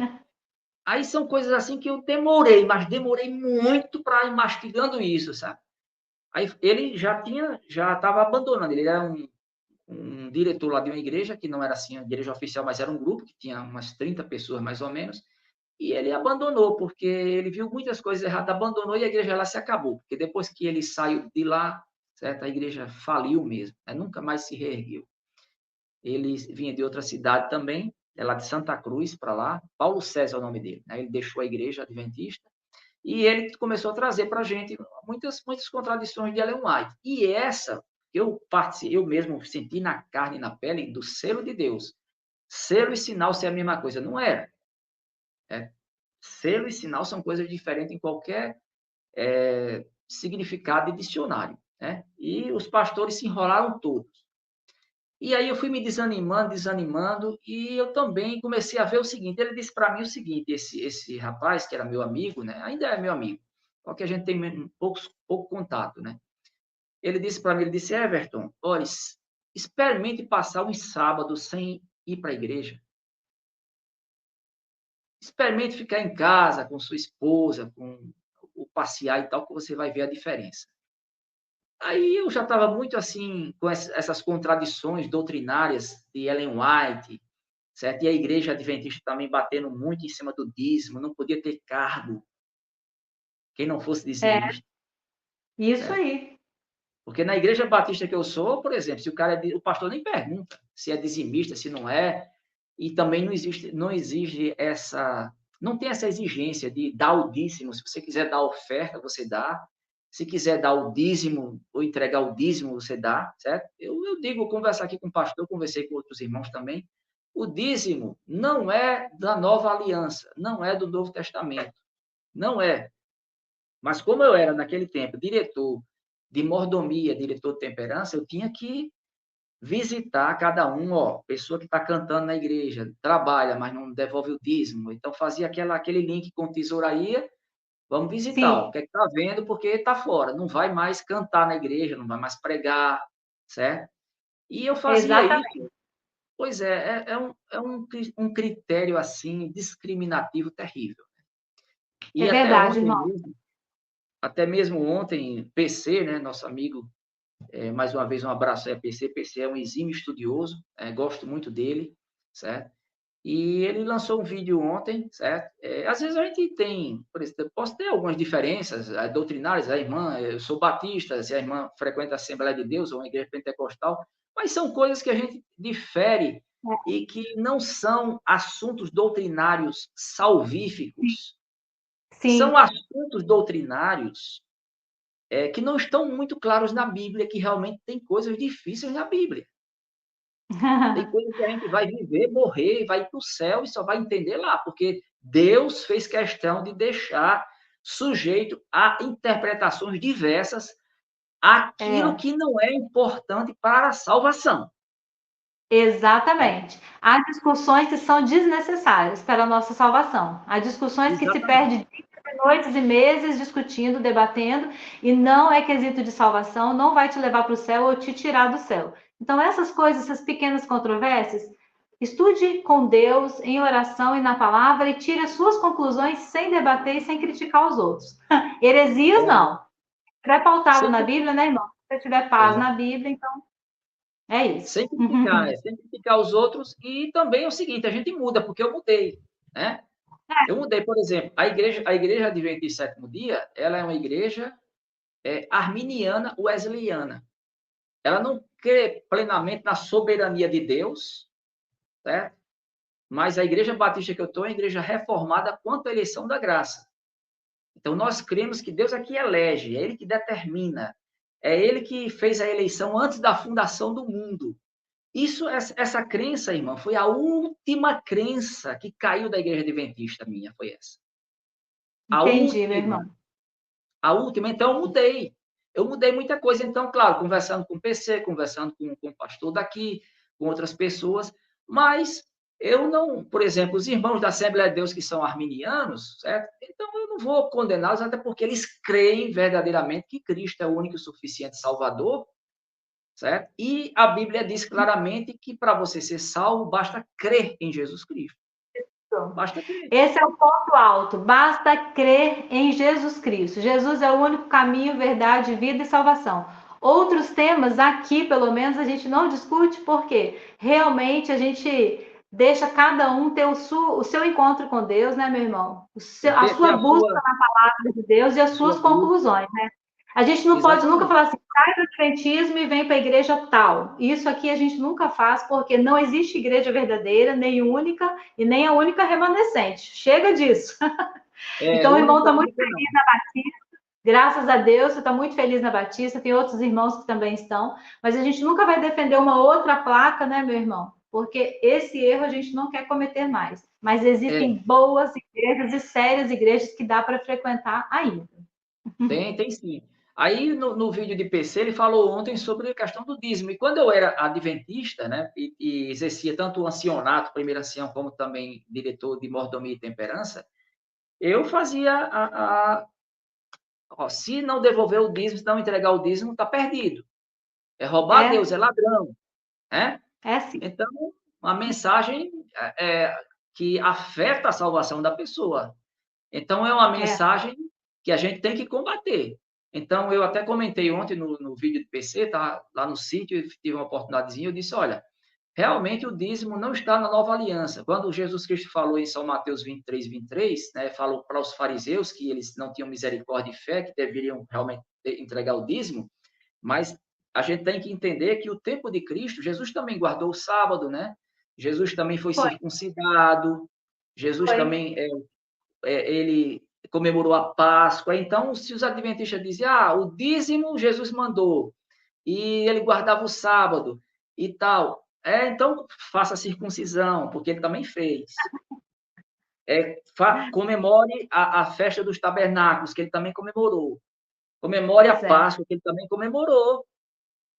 Aí são coisas assim que eu demorei, mas demorei muito para ir mastigando isso, sabe? Aí ele já estava abandonando, ele era um diretor lá de uma igreja, que não era assim a igreja oficial, mas era um grupo que tinha umas 30 pessoas mais ou menos, e ele abandonou, porque ele viu muitas coisas erradas, abandonou e a igreja lá se acabou, porque depois que ele saiu de lá, certo? A igreja faliu mesmo, né? Nunca mais se reergueu. Ele vinha de outra cidade também, lá de Santa Cruz para lá, Paulo César é o nome dele, né? Ele deixou a igreja adventista, e ele começou a trazer para a gente muitas contradições de Ellen White. E essa, eu mesmo senti na carne e na pele do selo de Deus. Selo e sinal ser a mesma coisa. Não era. Selo e sinal são coisas diferentes em qualquer significado de dicionário. Né? E os pastores se enrolaram todos. E aí eu fui me desanimando, e eu também comecei a ver o seguinte, ele disse para mim o seguinte, esse rapaz, que era meu amigo, né, ainda é meu amigo, só que a gente tem pouco contato, né? Ele disse para mim, Everton, olha, experimente passar uns sábados sem ir para a igreja. Experimente ficar em casa com sua esposa, com o passear e tal, que você vai ver a diferença. Aí eu já estava muito assim, com essas contradições doutrinárias de Ellen White, certo? E a igreja adventista também batendo muito em cima do dízimo, não podia ter cargo quem não fosse dizimista. Isso certo? aí. Porque na igreja batista que eu sou, por exemplo, se o pastor nem pergunta se é dizimista, se não é, e também não exige não tem essa exigência de dar o dízimo. Se você quiser dar a oferta, você dá. Se quiser dar o dízimo ou entregar o dízimo, você dá, certo? Eu digo, conversar aqui com o pastor, conversei com outros irmãos também. O dízimo não é da nova aliança, não é do Novo Testamento, não é. Mas como eu era, naquele tempo, diretor de mordomia, diretor de temperança, eu tinha que visitar cada um, pessoa que está cantando na igreja, trabalha, mas não devolve o dízimo. Então, fazia aquele link com tesouraria. Vamos visitar, o que é que está vendo, porque está fora, não vai mais cantar na igreja, não vai mais pregar, certo? E eu fazia Exatamente. isso. Pois é um critério, assim, discriminativo terrível. E verdade, irmão. até mesmo ontem, PC, né, nosso amigo, mais uma vez um abraço aí a PC, PC é um exímio estudioso, gosto muito dele, certo? E ele lançou um vídeo ontem, certo? Às vezes a gente tem, por exemplo, posso ter algumas diferenças doutrinárias, a irmã, eu sou batista, se a irmã frequenta a Assembleia de Deus ou uma igreja pentecostal, mas são coisas que a gente difere e que não são assuntos doutrinários salvíficos. São Sim. assuntos doutrinários que não estão muito claros na Bíblia, que realmente tem coisas difíceis na Bíblia. Tem coisas que a gente vai viver, morrer, vai para o céu e só vai entender lá, porque Deus fez questão de deixar sujeito a interpretações diversas aquilo É. que não é importante para a salvação. Exatamente. Há discussões que são desnecessárias para a nossa salvação. Há discussões que se Exatamente. perdem dias, noites e meses discutindo, debatendo, e não é quesito de salvação, não vai te levar para o céu ou te tirar do céu. Então, essas coisas, essas pequenas controvérsias, estude com Deus, em oração e na palavra, e tire as suas conclusões sem debater e sem criticar os outros. Heresias, não. Se estiver pautado na Sempre, Bíblia, né, irmão? Se tiver paz é, na Bíblia, então é isso. sem criticar os outros. E também é o seguinte, a gente muda, porque eu mudei, né? Eu mudei, por exemplo, a igreja Adventista Sétimo Dia, ela é uma igreja arminiana wesleyana. Ela não crê plenamente na soberania de Deus, certo? Mas a igreja batista que eu estou é a igreja reformada quanto à eleição da graça. Então, nós cremos que Deus é que elege, é Ele que determina, é Ele que fez a eleição antes da fundação do mundo. Essa crença, irmão, foi a última crença que caiu da igreja adventista minha, foi essa. A Entendi, meu última. irmão. A última, então, eu mudei. Eu mudei muita coisa. Então, claro, conversando com o PC, conversando com o pastor daqui, com outras pessoas, mas eu não, por exemplo, os irmãos da Assembleia de Deus que são arminianos, certo? Então, eu não vou condená-los, até porque eles creem verdadeiramente que Cristo é o único e suficiente Salvador, certo? E a Bíblia diz claramente que para você ser salvo, basta crer em Jesus Cristo. Basta crer. Esse é o ponto alto. Basta crer em Jesus Cristo. Jesus é o único caminho, verdade, vida e salvação. Outros temas aqui, pelo menos, a gente não discute porque realmente a gente deixa cada um ter o seu encontro com Deus, né, meu irmão? A Ter sua busca na palavra de Deus e as sua suas busca. conclusões, né? A gente não pode nunca Exatamente. falar assim, sai do adventismo e vem para a igreja tal. Isso aqui a gente nunca faz, porque não existe igreja verdadeira, nem única, e nem a única remanescente. Chega disso. Então, o irmão Única, está muito única não. feliz na Batista. Graças a Deus, você está muito feliz na Batista. Tem outros irmãos que também estão. Mas a gente nunca vai defender uma outra placa, né, meu irmão? Porque esse erro a gente não quer cometer mais. Mas É, existem boas igrejas e sérias igrejas que dá para frequentar ainda. tem sim. Aí no vídeo de PC ele falou ontem sobre a questão do dízimo. E quando eu era adventista, né, e exercia tanto o ancianato, primeiro ancião, como também diretor de mordomia e temperança, eu fazia se não devolver o dízimo, se não entregar o dízimo, está perdido. É roubar a É, Deus, é ladrão, né? é sim. Então, uma mensagem que afeta a salvação da pessoa. Então, é uma É. mensagem que a gente tem que combater. Então, eu até comentei ontem no vídeo do PC, tá lá no sítio, tive uma oportunidadezinha, eu disse, olha, realmente o dízimo não está na nova aliança. Quando Jesus Cristo falou em São Mateus 23, né, falou para os fariseus que eles não tinham misericórdia e fé, que deveriam realmente entregar o dízimo, mas a gente tem que entender que o tempo de Cristo, Jesus também guardou o sábado, né? Jesus também foi Foi, circuncidado, Jesus foi. também ele comemorou a Páscoa. Então, se os adventistas dizem, o dízimo Jesus mandou, e ele guardava o sábado e tal, então faça a circuncisão, porque ele também fez. Comemore a festa dos tabernáculos, que ele também comemorou. Comemore a Pois é. Páscoa, que ele também comemorou.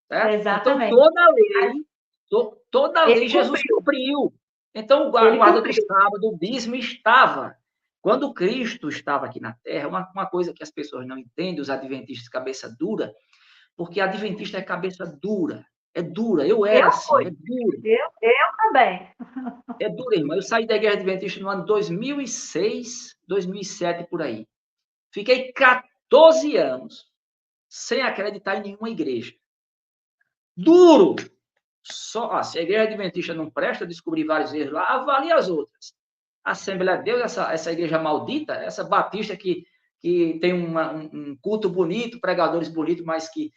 Certo? Então, Exatamente. toda Ele lei Jesus cumpriu. cumpriu. Então, a Ele guarda do cumpriu. sábado, o dízimo estava. Quando Cristo estava aqui na Terra, uma coisa que as pessoas não entendem, os adventistas cabeça dura, porque adventista é cabeça dura. É dura. Eu Eu era assim, fui. é dura. Eu também. É dura, irmão. Eu saí da igreja adventista no ano 2006, 2007, por aí. Fiquei 14 anos sem acreditar em nenhuma igreja. Duro! Se a igreja adventista não presta, descobri vários erros lá, avalie as outras. A Assembleia de Deus, essa igreja maldita, essa batista que tem um culto bonito, pregadores bonitos, mas que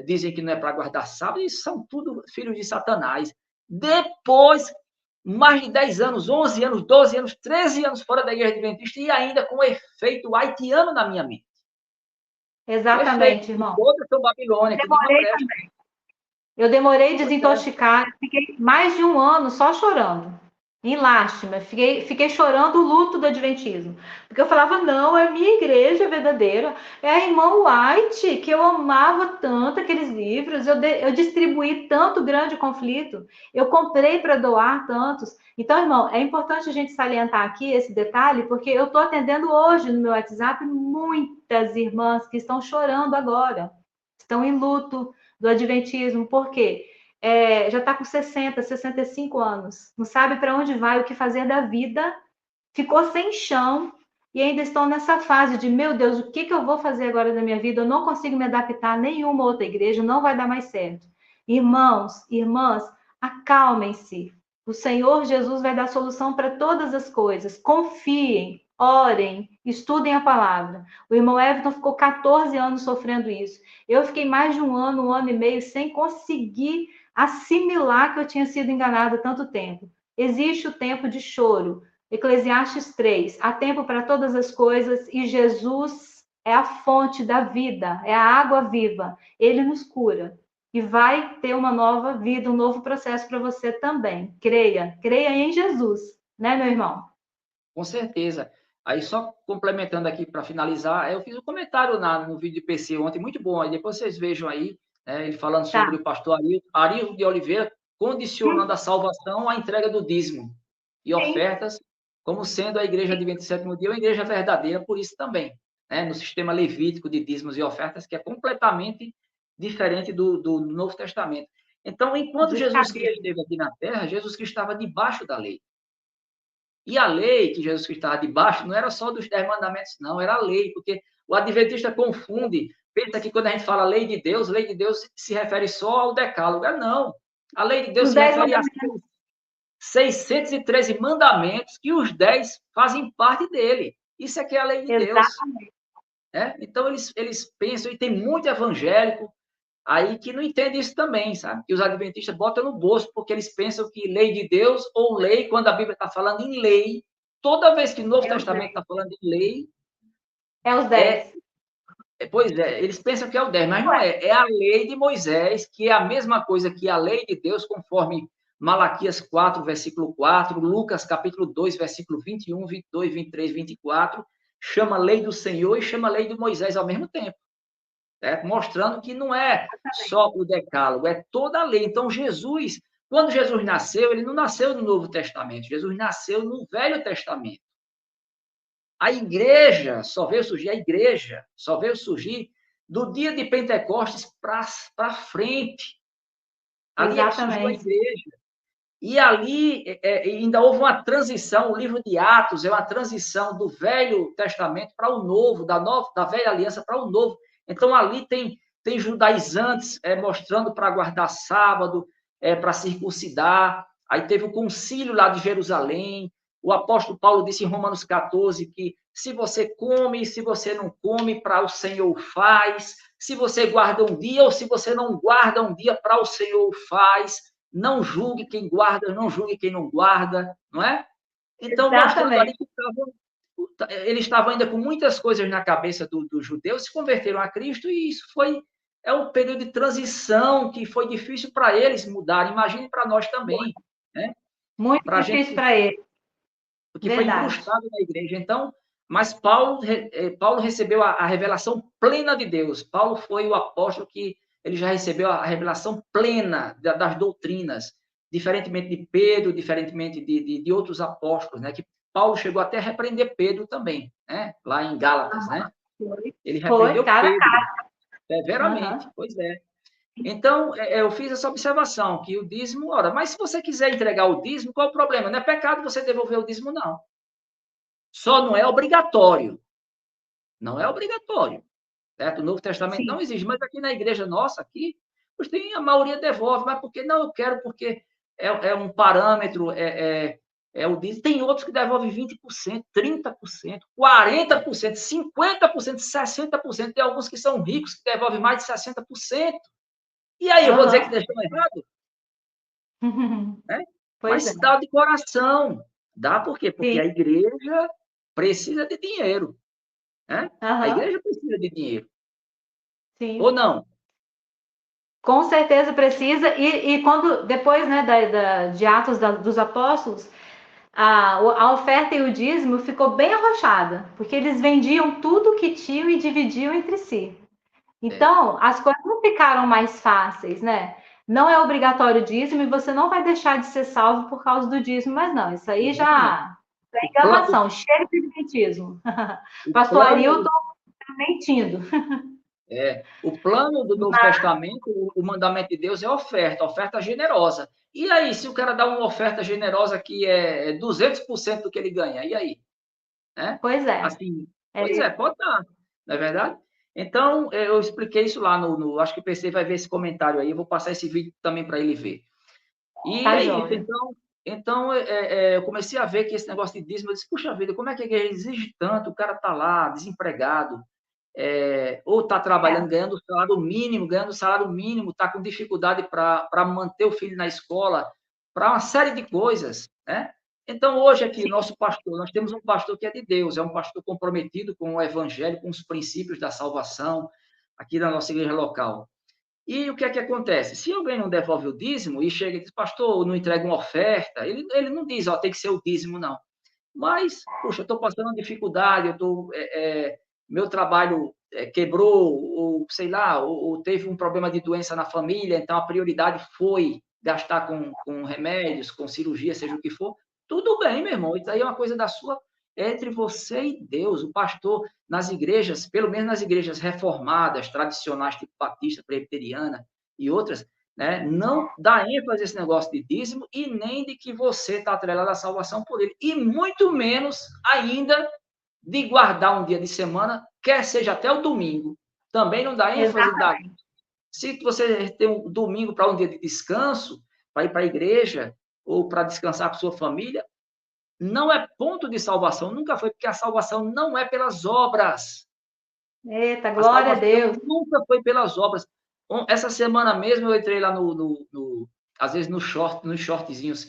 dizem que não é para guardar sábado, isso são tudo filhos de Satanás. Depois, mais de 10 anos, 11 anos, 12 anos, 13 anos fora da igreja adventista e ainda com efeito haitiano na minha mente. Exatamente, Efeito irmão. de outra babilônica, de uma brecha. Eu demorei a desintoxicar, fiquei mais de 1 ano só chorando, em lástima. Fiquei chorando o luto do adventismo. Porque eu falava, não, é minha igreja verdadeira. É a irmã White, que eu amava tanto aqueles livros. Eu distribuí tanto grande conflito. Eu comprei para doar tantos. Então, irmão, é importante a gente salientar aqui esse detalhe, porque eu estou atendendo hoje no meu WhatsApp muitas irmãs que estão chorando agora. Estão em luto do adventismo, porque já está com 60, 65 anos, não sabe para onde vai, o que fazer da vida, ficou sem chão e ainda estão nessa fase de, meu Deus, o que eu vou fazer agora da minha vida? Eu não consigo me adaptar a nenhuma outra igreja, não vai dar mais certo. Irmãos, irmãs, acalmem-se. O Senhor Jesus vai dar solução para todas as coisas. Confiem, orem, estudem a palavra. O irmão Everton ficou 14 anos sofrendo isso. Eu fiquei mais de 1 ano e meio, sem conseguir assimilar que eu tinha sido enganada tanto tempo. Existe o tempo de choro. Eclesiastes 3, há tempo para todas as coisas e Jesus é a fonte da vida, é a água viva. Ele nos cura e vai ter uma nova vida, um novo processo para você também. Creia em Jesus, né, meu irmão? Com certeza. Aí, só complementando aqui para finalizar, eu fiz um comentário no vídeo de PC ontem, muito bom. Aí depois vocês vejam aí, ele falando sobre o pastor Arildo de Oliveira, condicionando a salvação à entrega do dízimo e ofertas, como sendo a igreja adventista do sétimo dia uma igreja verdadeira, por isso também, no sistema levítico de dízimos e ofertas, que é completamente diferente do Novo Testamento. Então, enquanto Jesus Cristo esteve aqui na Terra, Jesus Cristo estava debaixo da lei. E a lei que Jesus Cristo estava debaixo não era só dos 10 mandamentos, não, era a lei, porque o adventista confunde, pensa que quando a gente fala lei de Deus se refere só ao decálogo. Não, a lei de Deus se refere a 613 mandamentos, que os 10 fazem parte dele. Isso é que é a lei de Deus. Então, eles pensam, e tem muito evangélico aí que não entende isso também, sabe? Que os adventistas botam no bolso, porque eles pensam que lei de Deus ou lei, quando a Bíblia está falando em lei, toda vez que o Novo Testamento está falando em lei... É os 10. Pois é, eles pensam que é o 10, mas não é. É a lei de Moisés, que é a mesma coisa que a lei de Deus, conforme Malaquias 4, versículo 4, Lucas capítulo 2, versículo 21, 22, 23, 24, chama lei do Senhor e chama lei de Moisés ao mesmo tempo. Mostrando que não é só o decálogo, é toda a lei. Então, Jesus, quando Jesus nasceu, ele não nasceu no Novo Testamento, Jesus nasceu no Velho Testamento. A igreja só veio surgir do dia de Pentecostes para frente. Ali é que surgiu a igreja. E ali ainda houve uma transição, o livro de Atos é uma transição do Velho Testamento para o Novo, da Velha Aliança para o Novo. Então, ali tem judaizantes mostrando para guardar sábado, para circuncidar. Aí teve o concílio lá de Jerusalém. O apóstolo Paulo disse em Romanos 14 que se você come, se você não come, para o Senhor faz. Se você guarda um dia ou se você não guarda um dia, para o Senhor faz. Não julgue quem guarda, não julgue quem não guarda, não é? Então, mostrando ali que eles estavam ainda com muitas coisas na cabeça dos judeus, se converteram a Cristo, e isso um período de transição que foi difícil para eles mudarem. Imagine para nós também. Né? Muito difícil para eles. Porque foi incrustado na igreja. Então, mas Paulo recebeu a revelação plena de Deus. Paulo foi o apóstolo que ele já recebeu a revelação plena das doutrinas, diferentemente de Pedro, diferentemente de outros apóstolos, né? Que Paulo chegou até a repreender Pedro também, né? Lá em Gálatas, né? Ele repreendeu Pedro severamente, pois é. Então, eu fiz essa observação, que o dízimo, mas se você quiser entregar o dízimo, qual é o problema? Não é pecado você devolver o dízimo, não. Só não é obrigatório. Não é obrigatório. Certo? O Novo Testamento não exige, mas aqui na igreja nossa, aqui, a maioria devolve, mas porque não, eu quero, porque é um parâmetro, o dízimo. Tem outros que devolvem 20%, 30%, 40%, 50%, 60%. Tem alguns que são ricos que devolvem mais de 60%. E aí, eu vou dizer que eles estão errados? né? Pois é. Mas dá de coração. Dá por quê? Porque Sim. a igreja precisa de dinheiro, né? A Aham. igreja precisa de dinheiro. Ou Sim. não? Com certeza precisa. E quando, depois, né, de Atos dos Apóstolos, a oferta e o dízimo ficou bem arrochada, porque eles vendiam tudo que tinham e dividiam entre si. É. Então, as coisas não ficaram mais fáceis, né? Não é obrigatório o dízimo e você não vai deixar de ser salvo por causa do dízimo, mas não, isso aí Exatamente. já é O, pla, enganação, chega de espiritismo. o, Pastor plano, Arilton tá mentindo. o plano do Novo Testamento, o mandamento de Deus é oferta generosa. E aí, se o cara dá uma oferta generosa que é 200% do que ele ganha, e aí? Né? Pois é. Assim, pois É, é, pode dar, não é verdade? Então, eu expliquei isso lá acho que o PC vai ver esse comentário aí, eu vou passar esse vídeo também para ele ver. E tá é isso, joia. então eu comecei a ver que esse negócio de dízimo, eu disse, puxa vida, como é que a igreja exige tanto? O cara está lá, desempregado, ou está trabalhando, É. ganhando salário mínimo, está com dificuldade para manter o filho na escola, para uma série de coisas, né? Então, hoje aqui, Sim, nosso pastor, nós temos um pastor que é de Deus, é um pastor comprometido com o evangelho, com os princípios da salvação, aqui da nossa igreja local. E o que é que acontece? Se alguém não devolve o dízimo e chega e diz, pastor, não entrega uma oferta, ele não diz, ó, tem que ser o dízimo, não. Mas, puxa, eu estou passando uma dificuldade, meu trabalho quebrou, ou sei lá, ou teve um problema de doença na família, então a prioridade foi gastar com remédios, com cirurgia, seja o que for. Tudo bem, meu irmão, isso aí é uma coisa da sua, entre você e Deus. O pastor, nas igrejas, pelo menos nas igrejas reformadas, tradicionais, tipo batista, presbiteriana e outras, né? Não dá ênfase a esse negócio de dízimo e nem de que você está atrelado à salvação por ele. E muito menos ainda de guardar um dia de semana, quer seja até o domingo. Também não dá ênfase da. exatamente. Se você tem um domingo para um dia de descanso, para ir para a igreja ou para descansar com sua família, não é ponto de salvação, nunca foi, porque a salvação não é pelas obras. Eita, A glória a salvação Deus. nunca foi pelas obras. Essa semana mesmo eu entrei lá às vezes nos shortzinhos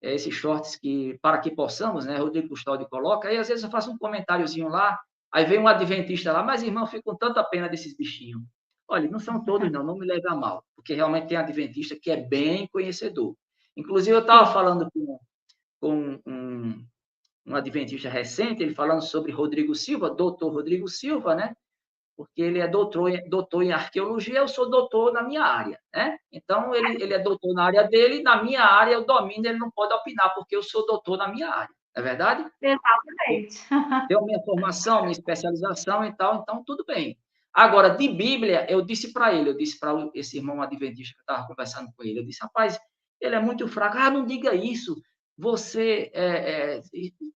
esses shorts que para que possamos, né? Rodrigo Custódio coloca, aí às vezes eu faço um comentáriozinho lá, aí vem um adventista lá, mas irmão, fico com tanta pena desses bichinhos. Olha, não são todos não me leve a mal, porque realmente tem adventista que é bem conhecedor. Inclusive eu estava Sim. falando com um adventista recente, ele falando sobre Rodrigo Silva, doutor Rodrigo Silva, né? Porque ele é doutor em arqueologia, eu sou doutor na minha área, né? Então, ele é doutor na área dele, na minha área eu domino, ele não pode opinar, porque eu sou doutor na minha área, não é verdade? Exatamente. Tenho minha formação, minha especialização e tal, então tudo bem. Agora, de Bíblia, eu disse para esse irmão adventista que eu estava conversando com ele, eu disse, rapaz, ele é muito fraco. Ah, não diga isso. Você,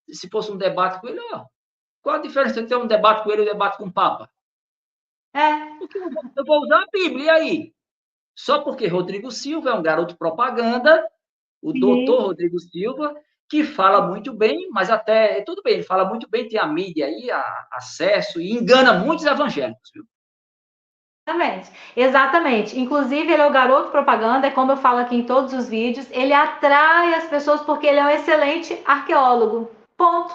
se fosse um debate com ele, ó, qual a diferença entre ter um debate com ele e um debate com o Papa? É, Porque eu vou usar a Bíblia aí. Só porque Rodrigo Silva é um garoto propaganda, o doutor sim. Rodrigo Silva, que fala muito bem, mas até, tudo bem, ele fala muito bem, tem a mídia aí, acesso, e engana muitos evangélicos, viu? Exatamente. Exatamente. Inclusive, ele é o garoto propaganda, é como eu falo aqui em todos os vídeos, ele atrai as pessoas porque ele é um excelente arqueólogo. Ponto.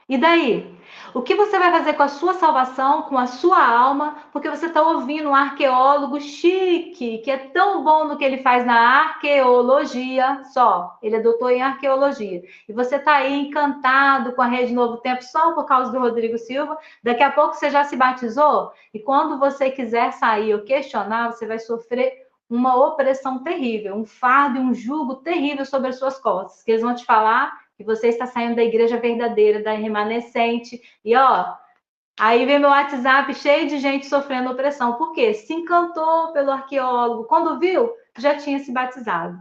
E daí? O que você vai fazer com a sua salvação, com a sua alma, porque você está ouvindo um arqueólogo chique, que é tão bom no que ele faz na arqueologia só. Ele é doutor em arqueologia. E você está aí encantado com a Rede Novo Tempo só por causa do Rodrigo Silva. Daqui a pouco você já se batizou? E quando você quiser sair ou questionar, você vai sofrer uma opressão terrível, um fardo e um jugo terrível sobre as suas costas. Que eles vão te falar que você está saindo da igreja verdadeira, da remanescente. E ó, aí vem meu WhatsApp cheio de gente sofrendo opressão. Por quê? Se encantou pelo arqueólogo. Quando viu, já tinha se batizado.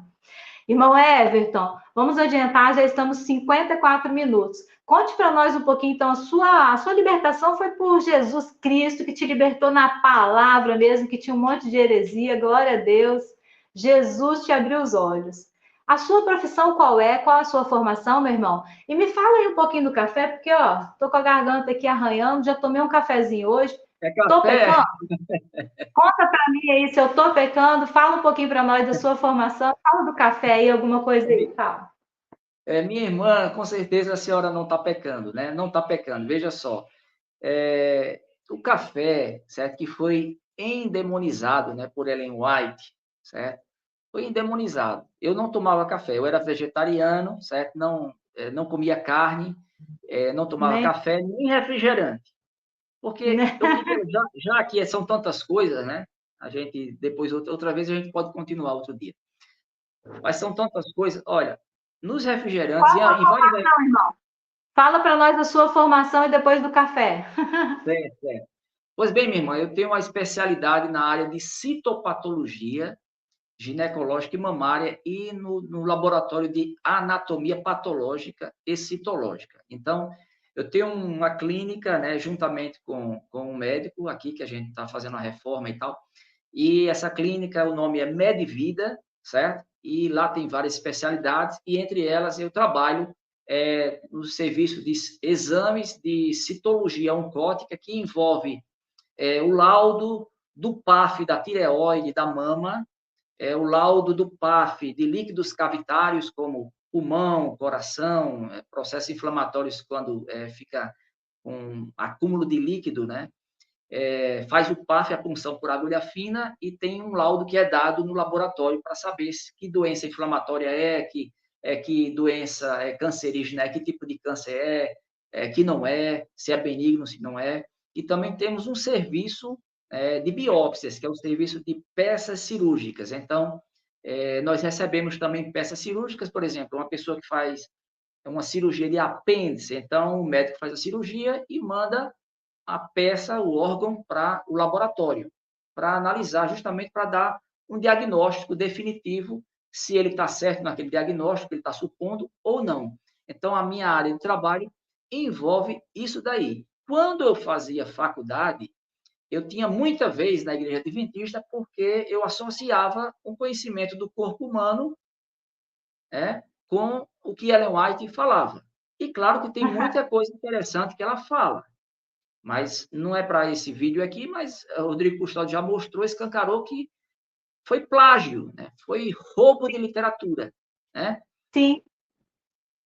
Irmão Everton, vamos adiantar, já estamos 54 minutos. Conte para nós um pouquinho, então, a sua libertação foi por Jesus Cristo, que te libertou na palavra mesmo, que tinha um monte de heresia, glória a Deus. Jesus te abriu os olhos. A sua profissão qual é? Qual a sua formação, meu irmão? E me fala aí um pouquinho do café, porque, ó, tô com a garganta aqui arranhando, já tomei um cafezinho hoje, É Tô café? pecando? Conta para mim aí se eu tô pecando. Fala um pouquinho para nós da sua formação. Fala do café aí, alguma coisa aí. Fala. Minha irmã, com certeza a senhora não está pecando, né? Não está pecando. Veja só, o café, certo? Que foi endemonizado, né, por Ellen White, certo? Foi endemonizado. Eu não tomava café, eu era vegetariano, certo? Não comia carne, não tomava Nem, café nem refrigerante. Porque né? eu queria, já que são tantas coisas, né? A gente, depois, outra vez, a gente pode continuar outro dia. Mas são tantas coisas. Olha, nos refrigerantes, Qual a sua em vários. formação, irmão? Fala para nós da sua formação e depois do café. Certo, certo. Pois bem, minha irmã, eu tenho uma especialidade na área de citopatologia ginecológica e mamária e no laboratório de anatomia patológica e citológica. Então, eu tenho uma clínica, né, juntamente com um médico aqui, que a gente está fazendo a reforma e tal, e essa clínica, o nome é Medvida, certo? E lá tem várias especialidades, e entre elas eu trabalho no serviço de exames de citologia oncótica, que envolve o laudo do PAF da tireoide, da mama, o laudo do PAF de líquidos cavitários, como pulmão, coração, processos inflamatórios quando fica com acúmulo de líquido, né? Faz o PAF, a punção por agulha fina, e tem um laudo que é dado no laboratório para saber que doença inflamatória que doença é cancerígena que tipo de câncer que não se é benigno, se não é. E também temos um serviço de biópsias, que é o serviço de peças cirúrgicas. Então, nós recebemos também peças cirúrgicas, por exemplo, uma pessoa que faz uma cirurgia de apêndice, então o médico faz a cirurgia e manda a peça, o órgão, para o laboratório, para analisar, justamente para dar um diagnóstico definitivo, se ele está certo naquele diagnóstico, ele está supondo ou não. Então, a minha área de trabalho envolve isso daí. Quando eu fazia faculdade, eu tinha muita vez na igreja adventista, porque eu associava o conhecimento do corpo humano com o que Ellen White falava. E claro que tem muita coisa interessante que ela fala, mas não é para esse vídeo aqui, mas o Rodrigo Custódio já mostrou, escancarou que foi plágio, né? Foi roubo de literatura, né? Sim,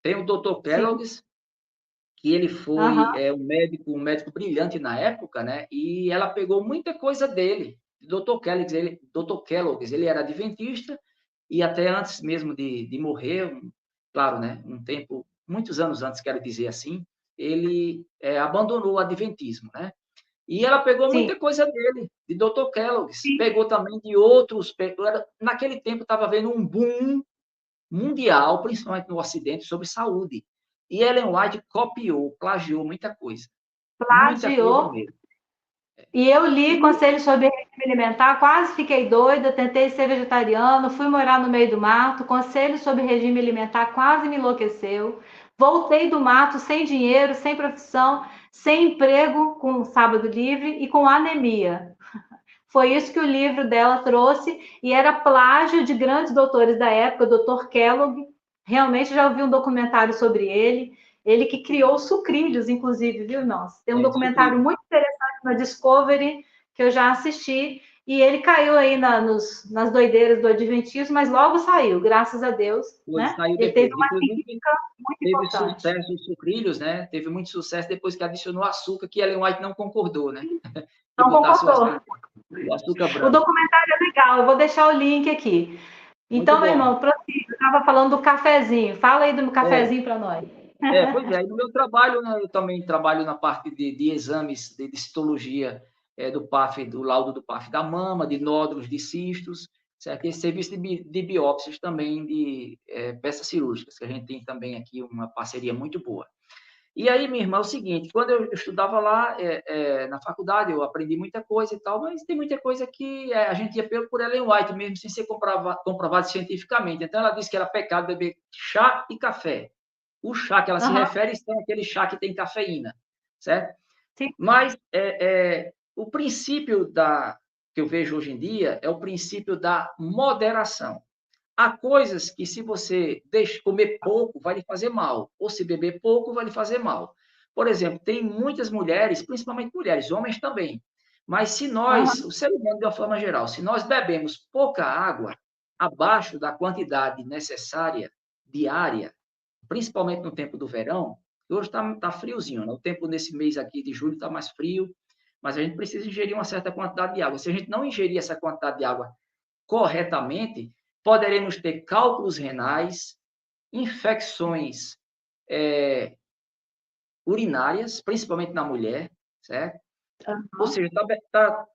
Tem o Dr. sim. Kellogg's, que ele foi Aham, um médico brilhante na época, né? E ela pegou muita coisa dele. Dr. Kellogg's, ele era adventista e até antes mesmo de morrer, claro, né? Um tempo, muitos anos antes, quero dizer assim, ele abandonou o adventismo, né? E ela pegou sim, muita coisa dele, de Dr. Kellogg's, sim. pegou também de outros. Naquele tempo estava havendo um boom mundial, principalmente no Ocidente, sobre saúde. E Ellen White copiou, plagiou muita coisa Plagiou. mesmo. E eu li E, conselhos sobre regime alimentar, quase fiquei doida, tentei ser vegetariano, fui morar no meio do mato, conselhos sobre regime alimentar quase me enlouqueceu. Voltei do mato sem dinheiro, sem profissão, sem emprego, com sábado livre e com anemia. Foi isso que o livro dela trouxe e era plágio de grandes doutores da época, o Dr. Kellogg. Realmente já ouvi um documentário sobre ele. Ele que criou sucrilhos, inclusive, viu, irmãos? Tem um documentário sucrilhos. muito interessante na Discovery que eu já assisti. E ele caiu aí nas doideiras do Adventismo, mas logo saiu, graças a Deus, Pois né? saiu Ele teve depois. uma Inclusive, crítica muito teve importante. sucesso os sucrilhos, né? Teve muito sucesso depois que adicionou açúcar, que Ellen White não concordou, né? Que Não botasse o concordou. açúcar, o açúcar O branco. documentário é legal, eu vou deixar o link aqui. Muito Então, meu bom. irmão, prossiga. Eu estava falando do cafezinho. Fala aí do É, cafezinho para nós. Pois é, e no meu trabalho, né, eu também trabalho na parte de exames de citologia do PAF, do laudo do PAF da mama, de nódulos, de cistos, certo? Esse serviço de biópsias também de peças cirúrgicas, que a gente tem também aqui uma parceria muito boa. E aí, minha irmã, é o seguinte, quando eu estudava lá na faculdade, eu aprendi muita coisa e tal, mas tem muita coisa que a gente ia por Ellen White, mesmo sem ser comprovado cientificamente. Então, ela disse que era pecado beber chá e café. O chá que ela se Aham, refere é aquele chá que tem cafeína, certo? sim. Mas o princípio que eu vejo hoje em dia é o princípio da moderação. Há coisas que, se você comer pouco, vai lhe fazer mal, ou se beber pouco, vai lhe fazer mal. Por exemplo, tem muitas mulheres, principalmente mulheres, homens também, Mas se nós, o ser humano de uma forma geral, se nós bebemos pouca água, abaixo da quantidade necessária diária, principalmente no tempo do verão, hoje está friozinho, né? O tempo nesse mês aqui de julho está mais frio, mas a gente precisa ingerir uma certa quantidade de água. Se a gente não ingerir essa quantidade de água corretamente, poderemos ter cálculos renais, infecções urinárias, principalmente na mulher, certo? Ou seja, está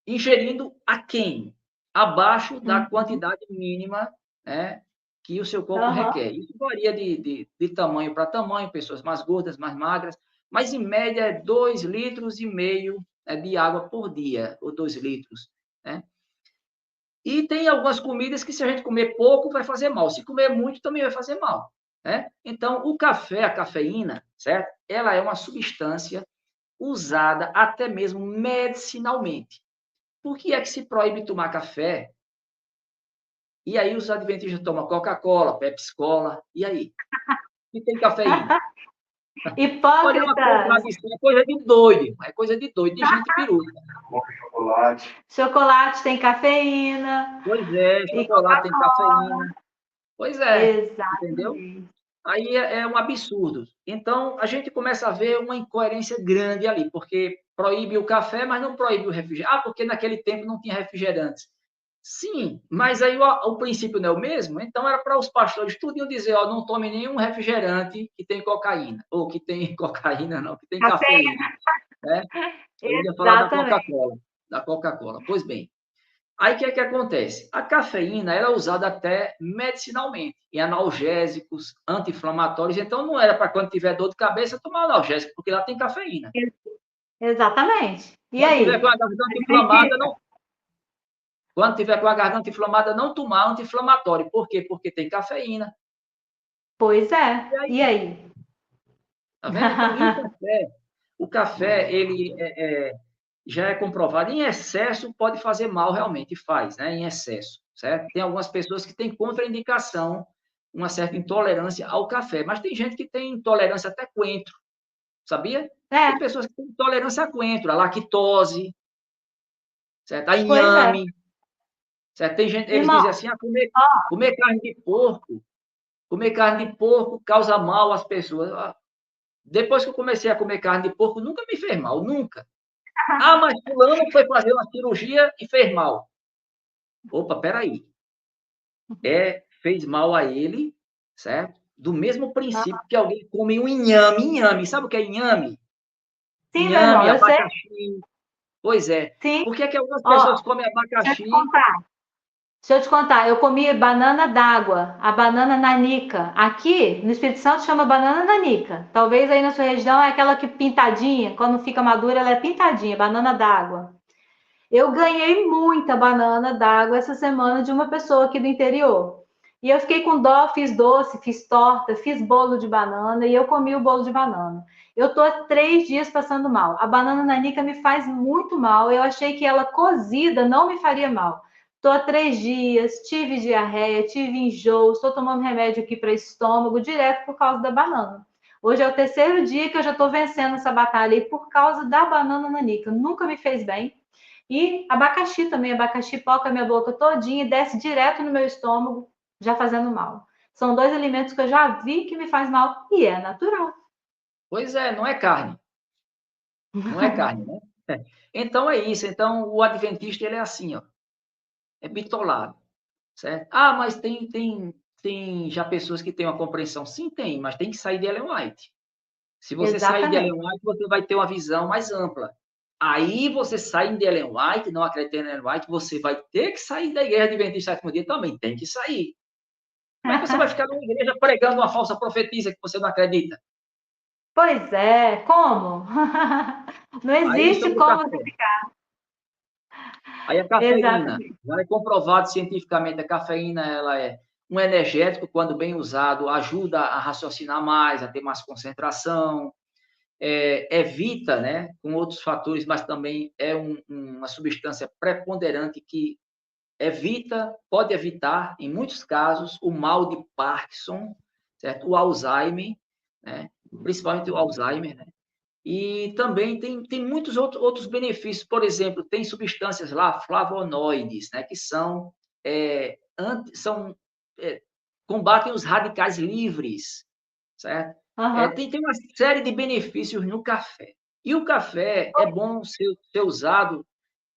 ingerindo aquém, abaixo da quantidade mínima, né, que o seu corpo requer. Isso varia de tamanho para tamanho, pessoas mais gordas, mais magras, mas em média é 2,5 litros de água por dia, ou 2 litros, né? E tem algumas comidas que se a gente comer pouco vai fazer mal, se comer muito também vai fazer mal, né? Então, o café, a cafeína, certo? Ela é uma substância usada até mesmo medicinalmente. Por que é que se proíbe tomar café? E aí os adventistas tomam Coca-Cola, Pepsi-Cola, e aí? E tem cafeína? Olha, é uma Hipócritas! contradição, é coisa de doido, de gente biruta. Chocolate. Chocolate tem cafeína. Pois é, E chocolate tem cafeína. Pois é, entendeu? exatamente. Aí é um absurdo. Então, a gente começa a ver uma incoerência grande ali, porque proíbe o café, mas não proíbe o refrigerante. Ah, porque naquele tempo não tinha refrigerantes. Sim, mas aí o princípio não é o mesmo? Então, era para os pastores tudo dizer, ó, não tome nenhum refrigerante que tem cocaína, ou que tem cocaína, não, que tem cafeína, Cafeína, né? Eu ia falar da exatamente. Coca-Cola, da Coca-Cola. Pois bem, aí o que é que acontece? A cafeína era usada até medicinalmente, em analgésicos, anti-inflamatórios. Então, não era para quando tiver dor de cabeça tomar analgésico, porque lá tem cafeína. Exatamente. E Quando tiver com aí? a garganta inflamada, Acredita? não. Quando tiver com a garganta inflamada, não tomar anti-inflamatório. Por quê? Porque tem cafeína. Pois E é. aí, E aí? tá vendo? Então, e o café, ele já é comprovado, em excesso pode fazer mal, realmente faz, né? Em excesso, certo? Tem algumas pessoas que têm contraindicação, uma certa intolerância ao café, mas tem gente que tem intolerância até coentro, sabia? É, Tem pessoas que têm intolerância a coentro, a lactose, certo? A pois é. inhame, certo? Tem gente, eles Irmão, dizem assim, comer comer carne de porco causa mal às pessoas. Depois que eu comecei a comer carne de porco, nunca me fez mal, nunca. Ah, mas fulano foi fazer uma cirurgia e fez mal. Opa, peraí. Fez mal a ele, certo? Do mesmo princípio que alguém come um inhame. Sabe o que é inhame? sim, meu irmão, Inhame, eu sei. abacaxi. Pois é. Sim. Por que que algumas pessoas Ó, comem deixa eu te abacaxi? contar. Deixa eu te contar, eu comi banana d'água, a banana nanica. Aqui no Espírito Santo chama banana nanica. Talvez aí na sua região é aquela que pintadinha, quando fica madura ela é pintadinha, banana d'água. Eu ganhei muita banana d'água essa semana de uma pessoa aqui do interior. E eu fiquei com dó, fiz doce, fiz torta, fiz bolo de banana e eu comi o bolo de banana. Eu tô há 3 dias passando mal. A banana nanica me faz muito mal. Eu achei que ela cozida não me faria mal. Tô há 3 dias, tive diarreia, tive enjoo, estou tomando remédio aqui para estômago direto por causa da banana. Hoje é o terceiro dia que eu já estou vencendo essa batalha aí por causa da banana nanica. Nunca me fez bem. E abacaxi também, abacaxi poca a minha boca todinha e desce direto no meu estômago, já fazendo mal. São 2 alimentos que eu já vi que me faz mal e é natural. Pois é, não é carne. Não é carne, né? Então é isso. Então o adventista ele é assim, ó, é bitolado, certo? Ah, mas tem já pessoas que têm uma compreensão. Sim, tem, mas tem que sair de Ellen White. Se você sair de Ellen Exatamente. White, você vai ter uma visão mais ampla. Aí você sai de Ellen White, não acredita em Ellen White, você vai ter que sair da igreja adventista do sétimo dia também, tem que sair. Como é que você vai ficar numa igreja pregando uma falsa profetisa que você não acredita? Pois é, como? Não Aí existe sobre o como. café. Aí a cafeína, Exatamente. já é comprovado cientificamente, a cafeína ela é um energético, quando bem usado, ajuda a raciocinar mais, a ter mais concentração, evita, né, com outros fatores, mas também é uma substância preponderante que pode evitar, em muitos casos, o mal de Parkinson, certo? O Alzheimer, né? Principalmente o Alzheimer, né? E também tem muitos outros benefícios. Por exemplo, tem substâncias lá, flavonoides, né, que combatem os radicais livres, certo? Aham. Tem uma série de benefícios no café. E o café é bom ser usado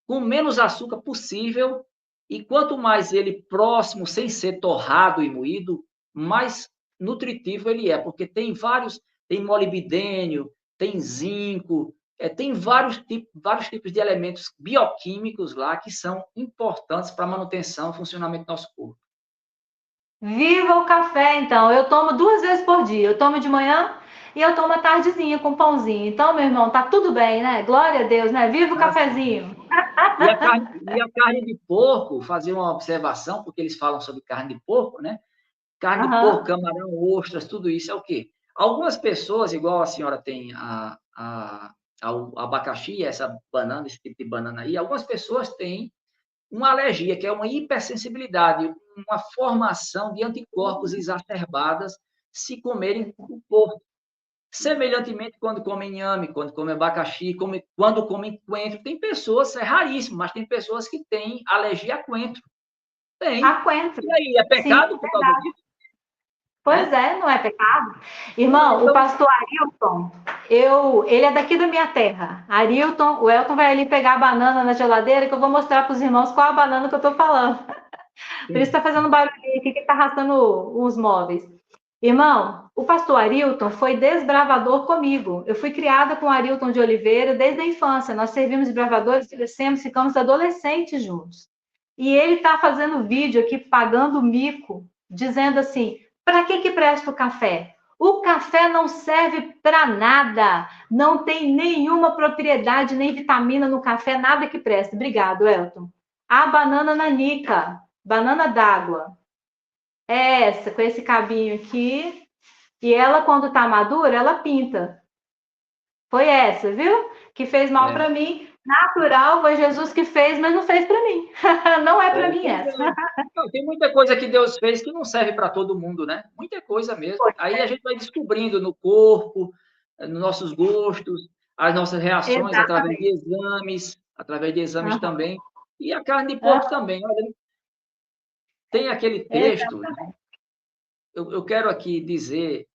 com menos açúcar possível, e quanto mais ele próximo, sem ser torrado e moído, mais nutritivo ele é, porque tem molibdênio, tem zinco, tem vários tipos de elementos bioquímicos lá que são importantes para a manutenção e funcionamento do nosso corpo. Viva o café, então. Eu tomo 2 vezes por dia. Eu tomo de manhã e eu tomo à tardezinha com pãozinho. Então, meu irmão, tá tudo bem, né? Glória a Deus, né? Viva o Ah, sim. cafezinho. E a carne de porco, fazer uma observação, porque eles falam sobre carne de porco, né? Carne de porco, Aham. camarão, ostras, tudo isso é o quê? Algumas pessoas, igual a senhora tem o abacaxi, essa banana, esse tipo de banana aí, algumas pessoas têm uma alergia, que é uma hipersensibilidade, uma formação de anticorpos exacerbadas se comerem o porco. Semelhantemente, quando comem inhame, quando comem abacaxi, quando comem coentro, tem pessoas, é raríssimo, mas tem pessoas que têm alergia a coentro. Tem. A coentro. E aí, é Sim, pecado por causa disso, pois né? é, não é pecado? Irmão, o Então, pastor Arilton, ele é daqui da minha terra. Arilton, o Elton vai ali pegar a banana na geladeira que eu vou mostrar para os irmãos qual a banana que eu estou falando. Por isso está fazendo barulhinho aqui que está arrastando os móveis. Irmão, o pastor Arilton foi desbravador comigo. Eu fui criada com o Arilton de Oliveira desde a infância. Nós servimos desbravadores, crescemos, ficamos adolescentes juntos. E ele está fazendo vídeo aqui, pagando mico, dizendo assim: para que presta o café? O café não serve para nada. Não tem nenhuma propriedade, nem vitamina no café, nada que presta. Obrigado, Elton. A banana nanica, banana d'água. É essa, com esse cabinho aqui. E ela, quando tá madura, ela pinta. Foi essa, viu? Que fez mal é, para mim. Natural, foi Jesus que fez, mas não fez para mim. Não é para mim pois essa. é. Não, tem muita coisa que Deus fez que não serve para todo mundo, né? Muita coisa mesmo. Aí a gente vai descobrindo no corpo, nos nossos gostos, as nossas reações Exatamente. através de exames Aham, também. E a carne de porco aham, também. Olha, tem aquele texto, exatamente. eu quero aqui dizer,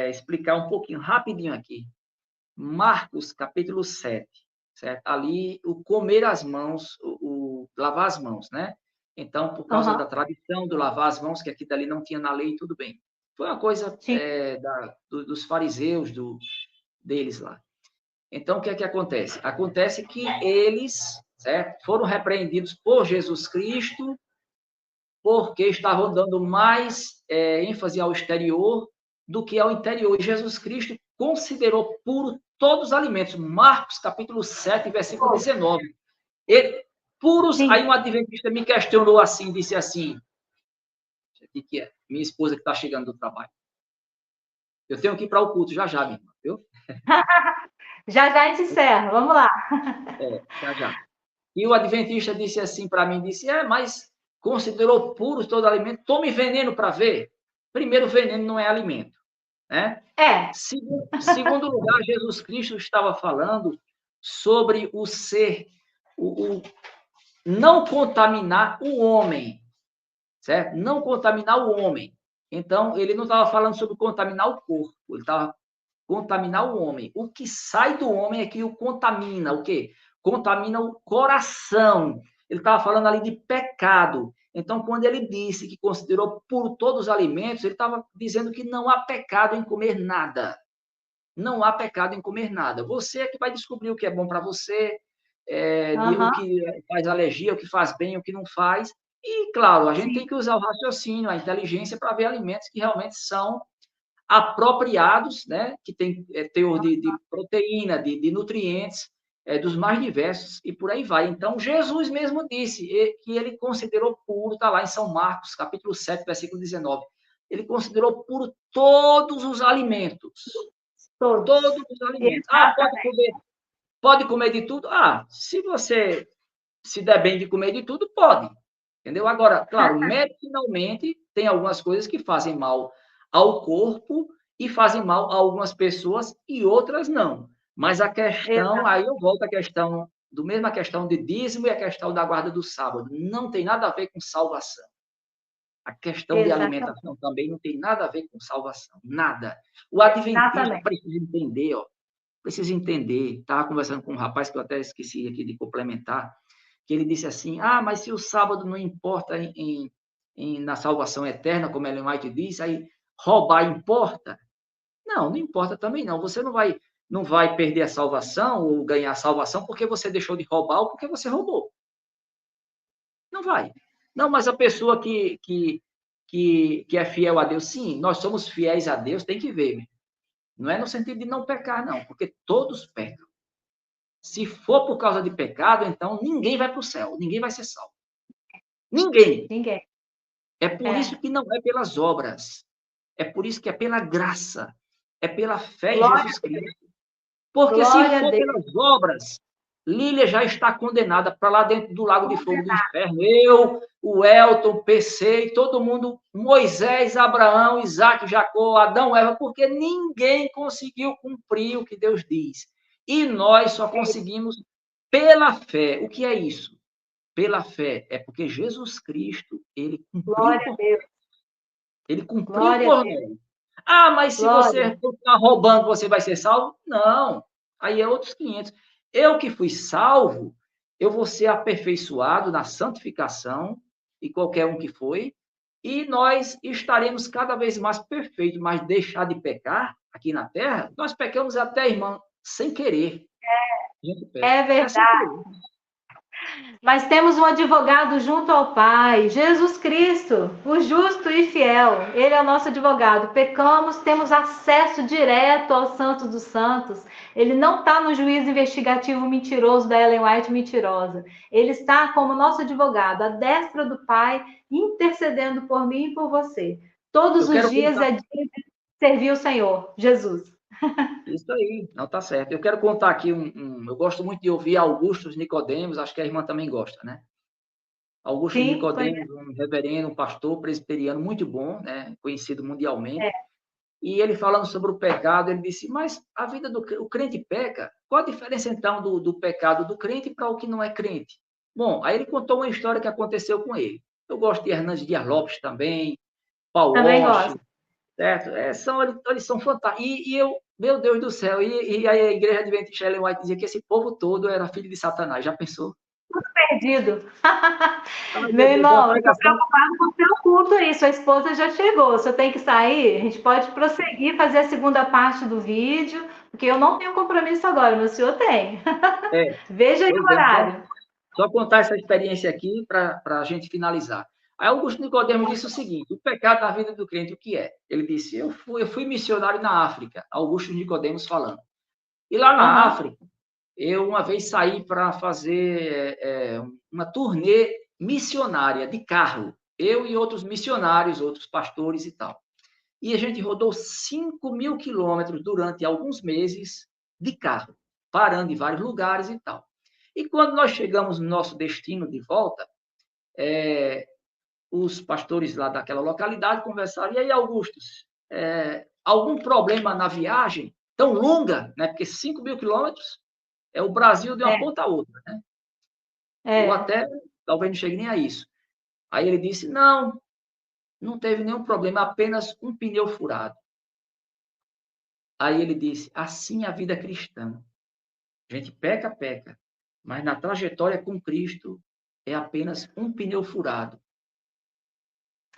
explicar um pouquinho, rapidinho aqui. Marcos, capítulo 7, certo? Ali, o comer as mãos, o lavar as mãos, né? Então, por causa da Aham, tradição do lavar as mãos, que aqui dali não tinha na lei, tudo bem. Foi uma coisa sim. dos fariseus, deles lá. Então, o que é que acontece? Acontece que eles, certo, foram repreendidos por Jesus Cristo, porque estavam dando mais ênfase ao exterior do que ao interior. E Jesus Cristo considerou puro todos os alimentos. Marcos, capítulo 7, versículo 19. Ele, puros, aí um Sim. adventista me questionou assim, disse assim, o que é? Minha esposa que está chegando do trabalho. Eu tenho que ir para o culto já já, minha irmã, viu? Já já a gente encerra. Vamos lá. Já já. E o adventista disse assim para mim, disse, mas considerou puro todo alimento, tome veneno para ver. Primeiro, veneno não é alimento, né? É. Segundo lugar, Jesus Cristo estava falando sobre o ser, o não contaminar o homem, certo? Não contaminar o homem. Então, ele não estava falando sobre contaminar o corpo, ele estava contaminar o homem. O que sai do homem é que o contamina. O quê? Contamina o coração. Ele estava falando ali de pecado. Então, quando ele disse que considerou puro todos os alimentos, ele estava dizendo que não há pecado em comer nada. Não há pecado em comer nada. Você é que vai descobrir o que é bom para você, o Aham, que faz alergia, o que faz bem, o que não faz. E, claro, a gente tem sim. que usar o raciocínio, a inteligência para ver alimentos que realmente são apropriados, né, que tem teor de proteína, de nutrientes, dos mais diversos, e por aí vai. Então, Jesus mesmo disse que ele considerou puro, está lá em São Marcos, capítulo 7, versículo 19. Ele considerou puro todos os alimentos. Todos. Todos os alimentos. Exatamente. Pode comer de tudo? Se você se der bem de comer de tudo, pode. Entendeu? Agora, claro, medicinalmente, tem algumas coisas que fazem mal ao corpo e fazem mal a algumas pessoas e outras não. Mas a questão, Exato. aí eu volto à questão, do mesma questão de dízimo e a questão da guarda do sábado. Não tem nada a ver com salvação. A questão de Exatamente. alimentação também não tem nada a ver com salvação. Nada. O adventista Exatamente. precisa entender, ó. Precisa entender. Estava conversando com um rapaz que eu até esqueci aqui de complementar, que ele disse assim: ah, mas se o sábado não importa na salvação eterna, como Ellen White diz, aí roubar importa? Não, não importa também não. Você não vai perder a salvação ou ganhar a salvação porque você deixou de roubar ou porque você roubou. Não vai. Não, mas a pessoa que é fiel a Deus, sim, nós somos fiéis a Deus, tem que ver. Não é no sentido de não pecar, não, porque todos pecam. Se for por causa de pecado, então ninguém vai para o céu, ninguém vai ser salvo. Ninguém. Ninguém. É por isso É. que não é pelas obras. É por isso que é pela graça. É pela fé em Glória, Jesus Cristo. Porque se glória a for Deus. pelas obras, Lília já está condenada para lá dentro do lago de fogo do inferno. Eu, o Elton, o PC e todo mundo, Moisés, Abraão, Isaac, Jacó, Adão, Eva, porque ninguém conseguiu cumprir o que Deus diz. E nós só conseguimos pela fé. O que é isso? Pela fé. É porque Jesus Cristo, ele cumpriu Glória a por Deus. ele cumpriu Glória a por Deus. nós. Ah, mas se Glória. você continuar roubando, você vai ser salvo? Não. Aí é outros 500. Eu que fui salvo, eu vou ser aperfeiçoado na santificação, e qualquer um que foi, e nós estaremos cada vez mais perfeitos, mas deixar de pecar aqui na terra, nós pecamos até, irmão, sem querer. A gente peca. É É sem verdade. querer. Mas temos um advogado junto ao Pai, Jesus Cristo, o justo e fiel. Ele é o nosso advogado. Pecamos, temos acesso direto ao Santo dos Santos. Ele não está no juízo investigativo mentiroso da Ellen White mentirosa. Ele está como nosso advogado, à destra do Pai, intercedendo por mim e por você. Todos Eu os quero dias contar. é dia de servir o Senhor, Jesus. Isso aí, não está certo. Eu quero contar aqui eu gosto muito de ouvir Augusto Nicodemos, acho que a irmã também gosta, né? Augusto Sim, Nicodemos, um reverendo, um pastor presbiteriano muito bom, né? Conhecido mundialmente. é. E ele falando sobre o pecado, ele disse: mas a vida o crente peca? Qual a diferença então do pecado do crente para o que não é crente? Bom, aí ele contou uma história que aconteceu com ele. Eu gosto de Hernandes Dias Lopes também, Paul Também Walsh, gosto. certo? Eles são fantásticos. E eu, meu Deus do céu, e a igreja adventista Ellen White dizia que esse povo todo era filho de Satanás. Já pensou? Perdido. Ai, Meu meu Deus, uma irmão, eu estou pregação. preocupado com o seu culto aí. Sua esposa já chegou. Você tem que sair? A gente pode prosseguir, fazer a segunda parte do vídeo, porque eu não tenho compromisso agora, mas o senhor tem. É, Veja aí pois o é, horário. só contar essa experiência aqui para a gente finalizar. Aí Augusto Nicodemos disse o seguinte: o pecado na vida do crente, o que é? Ele disse: eu fui missionário na África, Augusto Nicodemos falando. E lá na Aham. África, eu uma vez saí para fazer uma turnê missionária de carro, eu e outros missionários, outros pastores e tal. E a gente rodou 5.000 quilômetros durante alguns meses de carro, parando em vários lugares e tal. E quando nós chegamos no nosso destino de volta, os pastores lá daquela localidade conversaram: e aí, Augustus, algum problema na viagem tão longa, né? Porque 5.000 quilômetros é o Brasil de uma É, ponta a outra, né? Ou é. até, talvez não chegue nem a isso. Aí ele disse: não, não teve nenhum problema, apenas um pneu furado. Aí ele disse: assim é a vida cristã. A gente peca, peca, mas na trajetória com Cristo é apenas um pneu furado.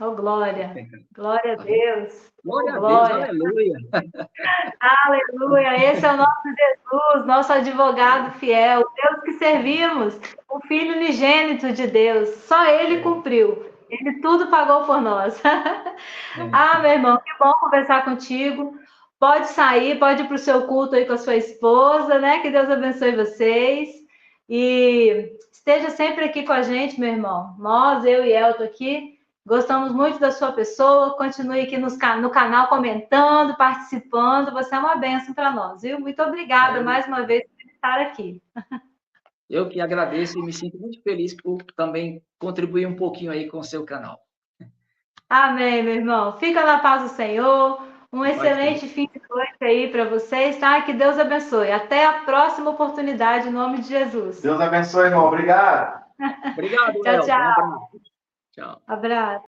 Oh, É glória. pecado. Glória a Tá vendo? Deus. Oh, Glória a Deus, glória. aleluia. Aleluia. Esse é o nosso Jesus, nosso advogado fiel, o Deus que servimos, o Filho unigênito de Deus. Só ele É, cumpriu. Ele tudo pagou por nós. Ah, é. meu irmão, que bom conversar contigo. Pode sair, pode ir para o seu culto aí com a sua esposa, né? Que Deus abençoe vocês. E esteja sempre aqui com a gente, meu irmão. Nós, eu e Elton aqui, gostamos muito da sua pessoa. Continue aqui no canal comentando, participando. Você é uma bênção para nós, viu? Muito obrigada mais uma vez por estar aqui. Eu que agradeço e me sinto muito feliz por também contribuir um pouquinho aí com o seu canal. Amém, meu irmão. Fica na paz do Senhor. Um excelente fim de noite aí para vocês, tá? Que Deus abençoe. Até a próxima oportunidade, em nome de Jesus. Deus abençoe, irmão. Obrigado. Obrigado, Tchau, Léo. Um tchau. abraço. Tchau. Abraço.